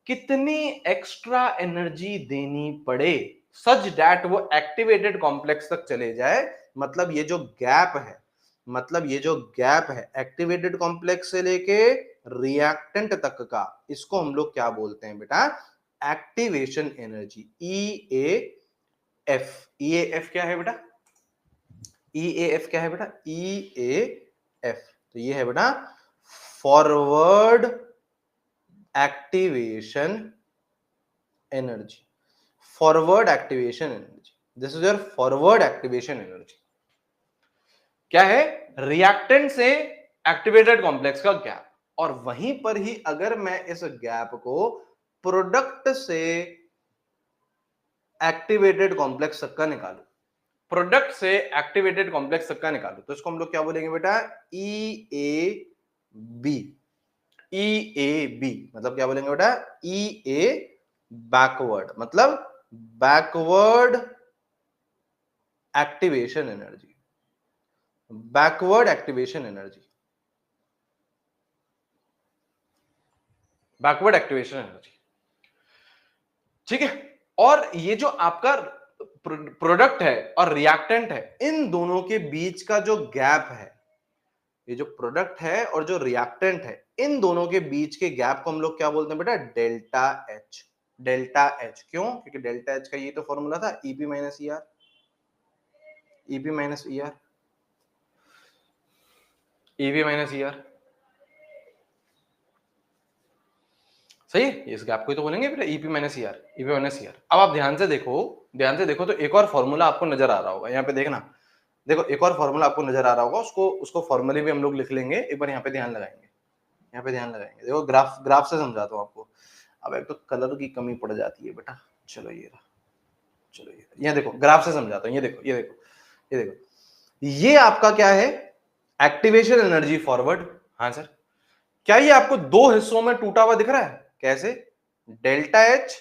Speaker 1: कितनी एक्स्ट्रा एनर्जी देनी पड़े सच दैट वो एक्टिवेटेड कॉम्प्लेक्स तक चले जाए। मतलब ये जो गैप है, मतलब ये जो गैप है एक्टिवेटेड कॉम्प्लेक्स से लेके रिएक्टेंट तक का, इसको हम लोग क्या बोलते हैं बेटा, activation energy, E A F. E A F क्या है बेटा, ई ए एफ क्या है बेटा, ई ए एफ, तो ये है बेटा forward activation energy, forward activation energy, this is your forward activation energy. क्या है, रिएक्टेंट से एक्टिवेटेड कॉम्प्लेक्स का गैप, और वहीं पर ही अगर मैं इस गैप को प्रोडक्ट से एक्टिवेटेड कॉम्प्लेक्स तक का निकालू, प्रोडक्ट से एक्टिवेटेड कॉम्प्लेक्स तक का निकालू, तो इसको हम लोग क्या बोलेंगे बेटा, ई A B. E A B मतलब क्या बोलेंगे बेटा, ई ए बैकवर्ड, मतलब backward activation energy, backward activation energy, backward activation energy. ठीक है, और ये जो आपका प्रोडक्ट है और रिएक्टेंट है, इन दोनों के बीच का जो गैप है, ये जो प्रोडक्ट है और जो रिएक्टेंट है, इन दोनों के बीच के गैप को हम लोग क्या बोलते हैं बेटा, डेल्टा एच। डेल्टा एच क्यों, क्योंकि डेल्टा एच का ये तो फॉर्मूला था, EP minus E R, EP minus E R, EP minus E R. सही है, इस गैप को ही तो बोलेंगे बेटा EP minus E R, EP minus E R. अब आप ध्यान से देखो, ध्यान से देखो तो एक और फॉर्मूला आपको नजर आ रहा होगा, यहाँ पे देखना, देखो एक और फॉर्मूला आपको नजर आ रहा होगा, उसको उसको फॉर्मूले भी हम लोग लिख लेंगे, एक बार यहाँ पे ध्यान लगाएंगे, यहाँ पे ध्यान लगाएंगे। देखो ग्राफ, ग्राफ से समझाता हूँ आपको। अब एक तो कलर की कमी पड़ जाती है बेटा, चलो ये रहा, चलो ये यहाँ देखो, ग्राफ से समझाता हूँ, ये देखो, ये देखो, ये देखो, ये आपका क्या है, एक्टिवेशन एनर्जी फॉरवर्ड। हाँ सर, क्या ये आपको दो हिस्सों में टूटा हुआ दिख रहा है, कैसे, delta H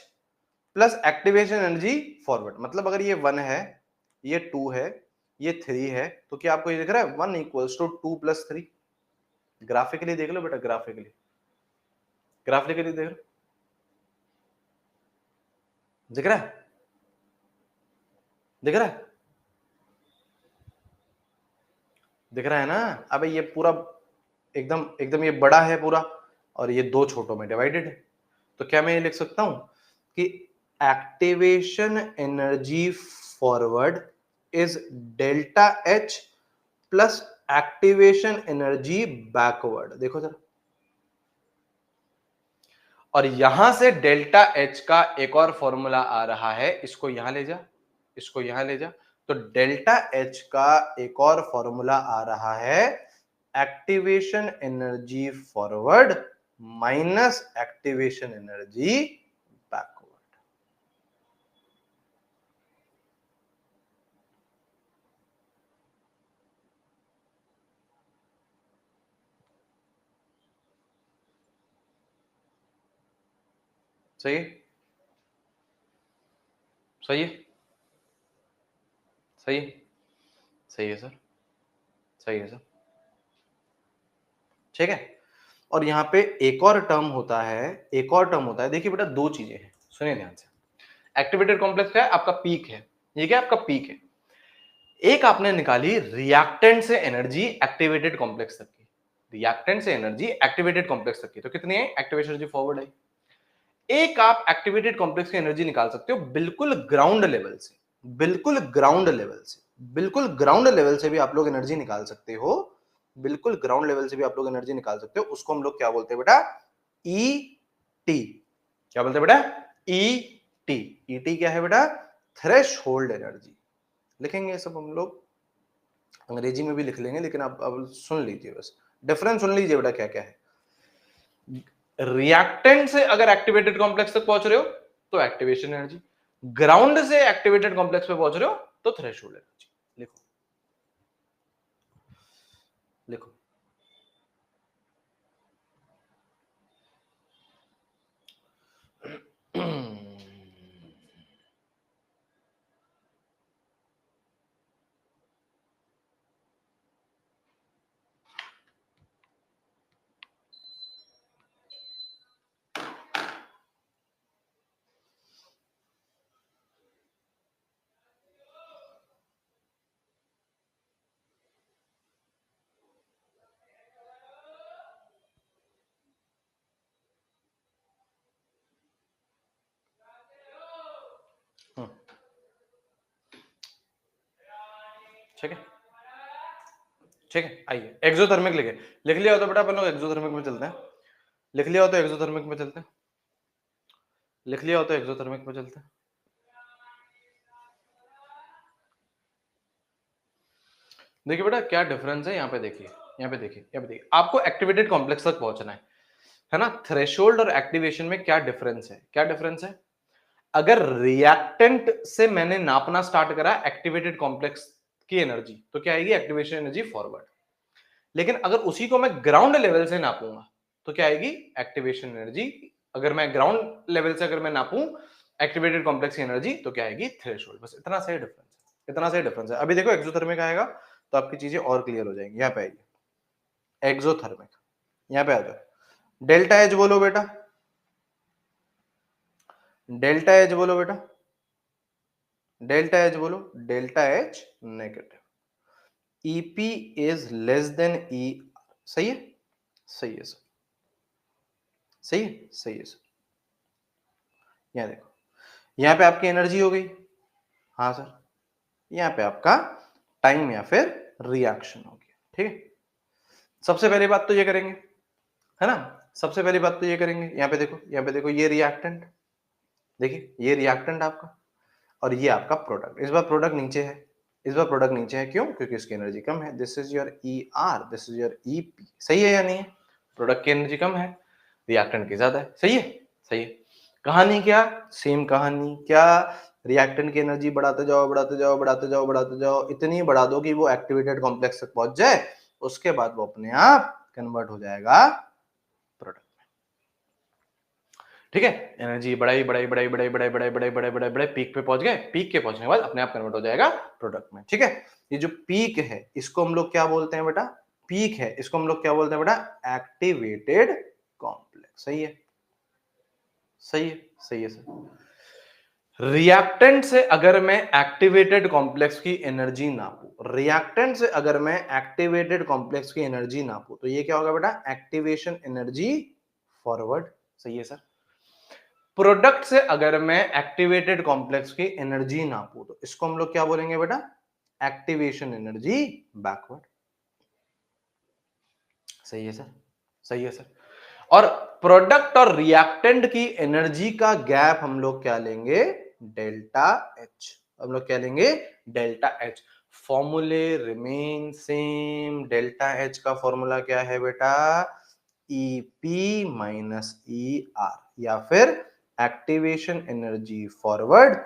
Speaker 1: plus activation energy forward, मतलब अगर ये 1 है, ये 2 है, ये 3 है, तो क्या आपको ये दिख रहा है 1 इक्वल्स टू 2 प्लस 3। ग्राफिकली देख लो बेटा, ग्राफिकली, ग्राफिकली देख लो, दिख रहा है, दिख रहा है, दिख रहा है ना। अबे ये पूरा एकदम एकदम ये बड़ा है पूरा, और ये दो छोटों में डिवाइडेड है, तो क्या मैं ये लिख सकता हूं कि activation energy forward is delta H plus activation energy backward. देखो जरा, और यहां से डेल्टा एच का एक और फॉर्मूला आ रहा है, इसको यहां ले जा, इसको यहां ले जा, तो डेल्टा एच का एक और फॉर्मूला आ रहा है, activation energy forward minus activation energy backward. सही है, सही है, सही है, सही है सर, सही है सर, ठीक है। और यहां पे एक और टर्म होता है, एक और टर्म होता है, देखिए बेटा दो चीजें हैं, सुनिए ध्यान से। एक्टिवेटेड कॉम्प्लेक्स क्या है, आपका पीक है, ये क्या आपका पीक है। एक आपने निकाली रिएक्टेंट से एनर्जी एक्टिवेटेड कॉम्प्लेक्स तक की, रिएक्टेंट से एनर्जी एक्टिवेटेड कॉम्प्लेक्स तक की, तो कितनी है, एक्टिवेशन एनर्जी फॉरवर्ड है। एक आप एक्टिवेटेड कॉम्प्लेक्स की एनर्जी निकाल सकते हो बिल्कुल ग्राउंड लेवल से, बिल्कुल ग्राउंड लेवल से, बिल्कुल ग्राउंड लेवल से भी आप लोग एनर्जी निकाल सकते हो, बिल्कुल ग्राउंड लेवल से भी आप लोग एनर्जी निकाल सकते हो। उसको हम लोग क्या बोलते हैं बेटा, ई टी। क्या बोलते हैं बेटा, ई टी। ई टी क्या है बेटा, थ्रेश होल्ड एनर्जी। लिखेंगे सब हम लोग, अंग्रेजी में भी लिख लेंगे, लेकिन आप अब सुन लीजिए, बस डिफरेंस सुन लीजिए बेटा क्या क्या है। रिएक्टेंट से अगर एक्टिवेटेड कॉम्प्लेक्स तक पहुंच रहे हो तो एक्टिवेशन एनर्जी, ग्राउंड से एक्टिवेटेड कॉम्प्लेक्स पे पहुंच रहे हो तो थ्रेशोल्ड एनर्जी। लिखो, लिखो, ठीक है, ठीक है, आइए एक्सोथर्मिक लिखे, लिख लिया हो तो बेटा अपन लोग एक्सोथर्मिक में चलते हैं, लिख लिया हो तो एक्सोथर्मिक में चलते हैं, लिख लिया हो तो एक्सोथर्मिक में चलते हैं। देखिए बेटा क्या डिफरेंस है यहाँ पे, देखिए
Speaker 2: यहाँ पे देखिए, आपको एक्टिवेटेड कॉम्प्लेक्स तक पहुंचना है ना। थ्रेशोल्ड और एक्टिवेशन में क्या डिफरेंस है, अगर रिएक्टेंट से मैंने नापना स्टार्ट करा एक्टिवेटेड कॉम्प्लेक्स की एनर्जी, तो क्या आएगी, एक्टिवेशन एनर्जी फॉरवर्ड। लेकिन अगर उसी को मैं ग्राउंड लेवल से नापूंगा तो क्या आएगी, एक्टिवेशन एनर्जी। अगर मैं ग्राउंड लेवल से अगर मैं नापूं एक्टिवेटेड कॉम्प्लेक्स की एनर्जी तो क्या आएगी, थ्रेशोल्ड। बस इतना सही डिफरेंस है, अभी देखो एक्सोथर्मिक आएगा तो आपकी चीजें और क्लियर हो जाएंगी। यहाँ पे आएगी एक्सोथर्मिक, यहाँ पे आ जाओ। डेल्टा एच बोलो बेटा, डेल्टा एच बोलो बेटा, डेल्टा एच बोलो, delta H negative, EP is less than E. सही है, सही है सर, सही है सर। यहाँ देखो, यहाँ पे आपकी एनर्जी हो गई, हाँ सर, यहाँ पे आपका टाइम या फिर रिएक्शन हो गया। ठीक है, सबसे पहली बात तो ये करेंगे, है ना, सबसे पहली बात तो ये करेंगे। यहाँ पे देखो, ये रिएक्टेंट, देखिए ये रिएक्टेंट आपका और ये आपका प्रोडक्ट। इस बार प्रोडक्ट नीचे है, क्यों, क्योंकि इसकी एनर्जी कम है। This is your E R, this is your E P. सही है या नहीं है, प्रोडक्ट की एनर्जी कम है, रिएक्टेंट की ज्यादा है। सही है। कहानी क्या, सेम कहानी, क्या, रिएक्टेंट की एनर्जी बढ़ाते जाओ, इतनी बढ़ा दो कि वो एक्टिवेटेड कॉम्प्लेक्स तक पहुंच जाए, उसके बाद वो अपने आप कन्वर्ट हो जाएगा प्रोडक्ट। ठीक है, एनर्जी बढ़ाई, पीक पे पहुंच गए, पीक के पहुंचने के बाद अपने आप कन्वर्ट हो जाएगा प्रोडक्ट में। ठीक है, ये जो पीक है इसको हम लोग क्या बोलते हैं बेटा, पीक है इसको हम लोग क्या बोलते हैं बेटा, एक्टिवेटेड कॉम्प्लेक्स। सही है सर। रिएक्टेंट से अगर मैं एक्टिवेटेड कॉम्प्लेक्स की एनर्जी नापूं, तो ये क्या होगा बेटा, एक्टिवेशन एनर्जी फॉरवर्ड। सही है सर। प्रोडक्ट से अगर मैं एक्टिवेटेड कॉम्प्लेक्स की एनर्जी नापूं तो इसको हम लोग क्या बोलेंगे बेटा, एक्टिवेशन एनर्जी बैकवर्ड। सही है सर। और प्रोडक्ट और रिएक्टेंट की एनर्जी का गैप हम लोग क्या लेंगे, डेल्टा एच। हम लोग क्या लेंगे, डेल्टा एच। फॉर्मूले रिमेन सेम। डेल्टा एच का फॉर्मूला क्या है बेटा, ईपी माइनस ई आर, या फिर activation energy forward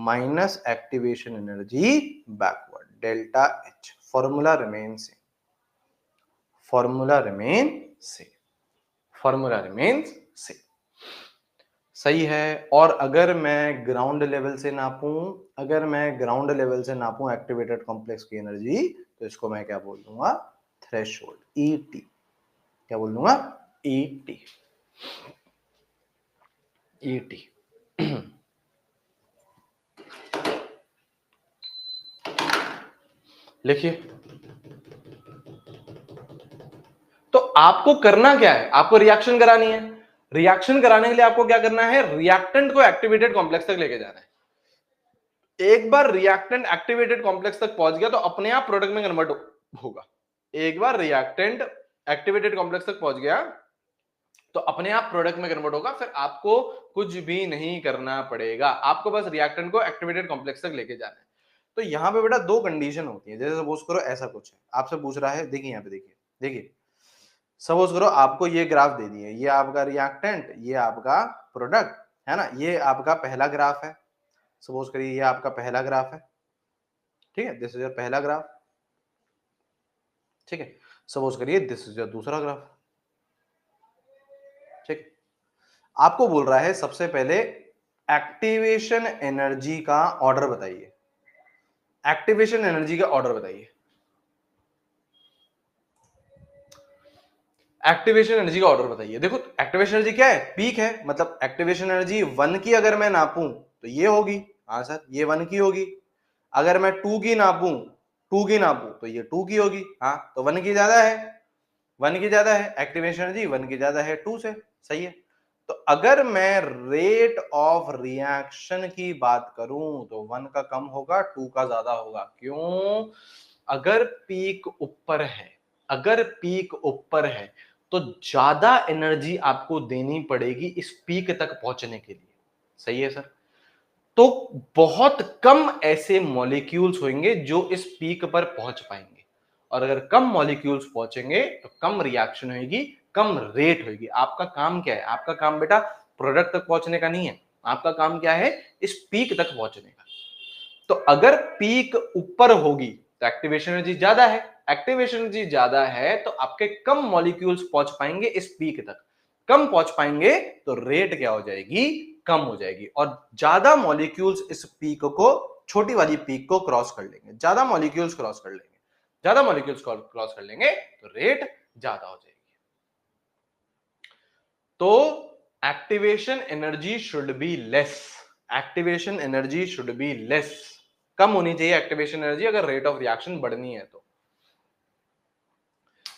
Speaker 2: minus activation energy backward, delta H. Formula remain same, formula remains same. सही है। और अगर मैं ग्राउंड लेवल से नापूं एक्टिवेटेड कॉम्प्लेक्स की एनर्जी, तो इसको मैं क्या बोल दूंगा, थ्रेशोल्ड, ईटी। क्या बोल दूंगा, ईटी। लिखिए। तो आपको करना क्या है, आपको रिएक्शन करानी है। रिएक्शन कराने के लिए आपको क्या करना है, रिएक्टेंट को एक्टिवेटेड कॉम्प्लेक्स तक लेके जाना है। एक बार रिएक्टेंट एक्टिवेटेड कॉम्प्लेक्स तक पहुंच गया तो अपने आप प्रोडक्ट में कन्वर्ट होगा। एक बार रिएक्टेंट एक्टिवेटेड कॉम्प्लेक्स तक पहुंच गया तो अपने आप प्रोडक्ट में कन्वर्ट होगा, फिर आपको कुछ भी नहीं करना पड़ेगा, आपको बस रिएक्टेंट को एक्टिवेटेड कॉम्प्लेक्स तक लेके जाना है। तो यहां पे बेटा दो कंडीशन होती है। जैसे सपोज करो ऐसा कुछ है, आपसे पूछ रहा है, देखिए यहाँ पे देखिए सपोज करो आपको ये ग्राफ दे दिए, ये आपका रिएक्टेंट, ये आपका प्रोडक्ट, है ना, ये आपका पहला ग्राफ है। सपोज करिए ये आपका पहला ग्राफ है, ठीक है, दिस इज योर पहला ग्राफ। ठीक है, सपोज करिए दिस इज योर दूसरा ग्राफ। ठीक, आपको बोल रहा है सबसे पहले एक्टिवेशन एनर्जी का ऑर्डर बताइए, एक्टिवेशन एनर्जी का ऑर्डर बताइए। एक्टिवेशन एनर्जी का ऑर्डर बताइए। देखो एक्टिवेशन एनर्जी क्या है, पीक है, मतलब एक्टिवेशन एनर्जी 1 की अगर मैं नापूं तो ये होगी, हाँ सर ये 1 की होगी। अगर मैं 2 की नापूं तो ये 2 की होगी, हाँ तो 1 की ज्यादा है, 1 की ज्यादा है, एक्टिवेशन एनर्जी 1 की ज्यादा है 2 से। सही है। तो अगर मैं रेट ऑफ रिएक्शन की बात करूं तो 1 का कम होगा, 2 का ज्यादा होगा। क्यों, अगर पीक ऊपर है तो ज्यादा एनर्जी आपको देनी पड़ेगी इस पीक तक पहुंचने के लिए। सही है सर। तो बहुत कम ऐसे मॉलिक्यूल्स होंगे जो इस पीक पर पहुंच पाएंगे, और अगर कम मॉलिक्यूल्स पहुंचेंगे तो कम रिएक्शन होगी, कम रेट होगी। आपका काम क्या है? आपका काम बेटा प्रोडक्ट तक पहुंचने का नहीं है, आपका काम क्या है? इस पीक तक पहुंचने का। तो अगर पीक ऊपर होगी तो एक्टिवेशन एनर्जी ज्यादा है, एक्टिवेशन एनर्जी ज्यादा है तो आपके कम मॉलिक्यूल्स पहुंच पाएंगे इस पीक तक, कम पहुंच पाएंगे तो रेट क्या हो जाएगी? कम हो जाएगी। और ज्यादा मॉलिक्यूल्स इस पीक को, छोटी वाली पीक को क्रॉस कर लेंगे, ज्यादा मॉलिक्यूल्स क्रॉस कर लेंगे, ज्यादा मॉलिक्यूल्स क्रॉस कर लेंगे तो रेट ज्यादा हो जाएगी। तो activation energy should be less, activation energy should be less, कम होनी चाहिए एक्टिवेशन एनर्जी अगर रेट ऑफ रिएक्शन बढ़नी है तो।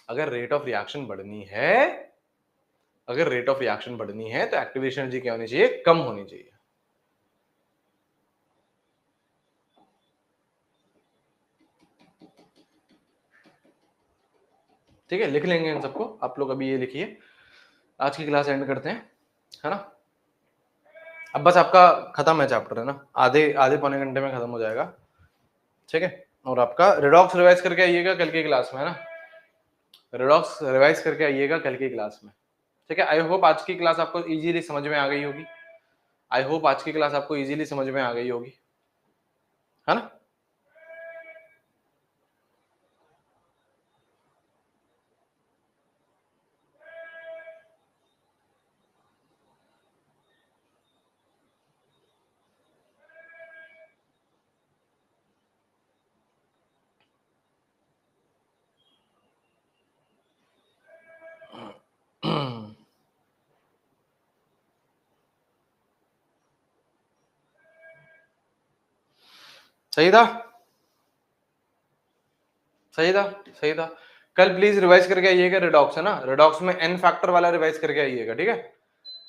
Speaker 2: अगर रेट ऑफ रिएक्शन बढ़नी है, अगर रेट ऑफ रिएक्शन बढ़नी है तो एक्टिवेशन एनर्जी क्या होनी चाहिए? कम होनी चाहिए। ठीक है, लिख लेंगे इन सबको आप लोग, अभी ये लिखिए। आज की क्लास एंड करते हैं, है ना? अब बस आपका खत्म है चैप्टर, है ना? आधे आधे पौने घंटे में खत्म हो जाएगा, ठीक है? और आपका रिडॉक्स रिवाइज करके आइएगा कल की क्लास में, है ना? रिडॉक्स रिवाइज करके आइएगा कल की क्लास में, ठीक है? आई होप आज की क्लास आपको इजीली समझ में आ गई होगी, आई होप आज की क्लास आपको इजीली समझ में आ गई होगी, है ना? सही था, सही था, सही था। कल प्लीज रिवाइज करके आइएगा रिडॉक्स, है ना? रिडॉक्स में एन फैक्टर वाला रिवाइज करके आइएगा, ठीक है?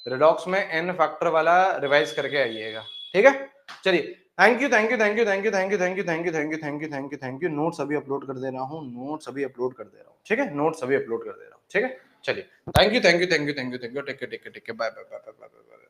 Speaker 2: रिडॉक्स में एन फैक्टर वाला रिवाइज करके आइएगा, ठीक है? चलिए, thank you, thank you, thank you, thank you, thank you, thank you, thank you, thank you, thank you, thank you, thank you. Notes अभी अपलोड कर दे रहा हूँ, नोट्स अभी अपलोड कर दे रहा हूँ, ठीक है? नोट्स अभी अपलोड कर दे रहा हूँ, ठीक है? चलिए, thank you, thank you, thank you, thank you, thank you, take care, take care, take care, bye bye bye bye bye.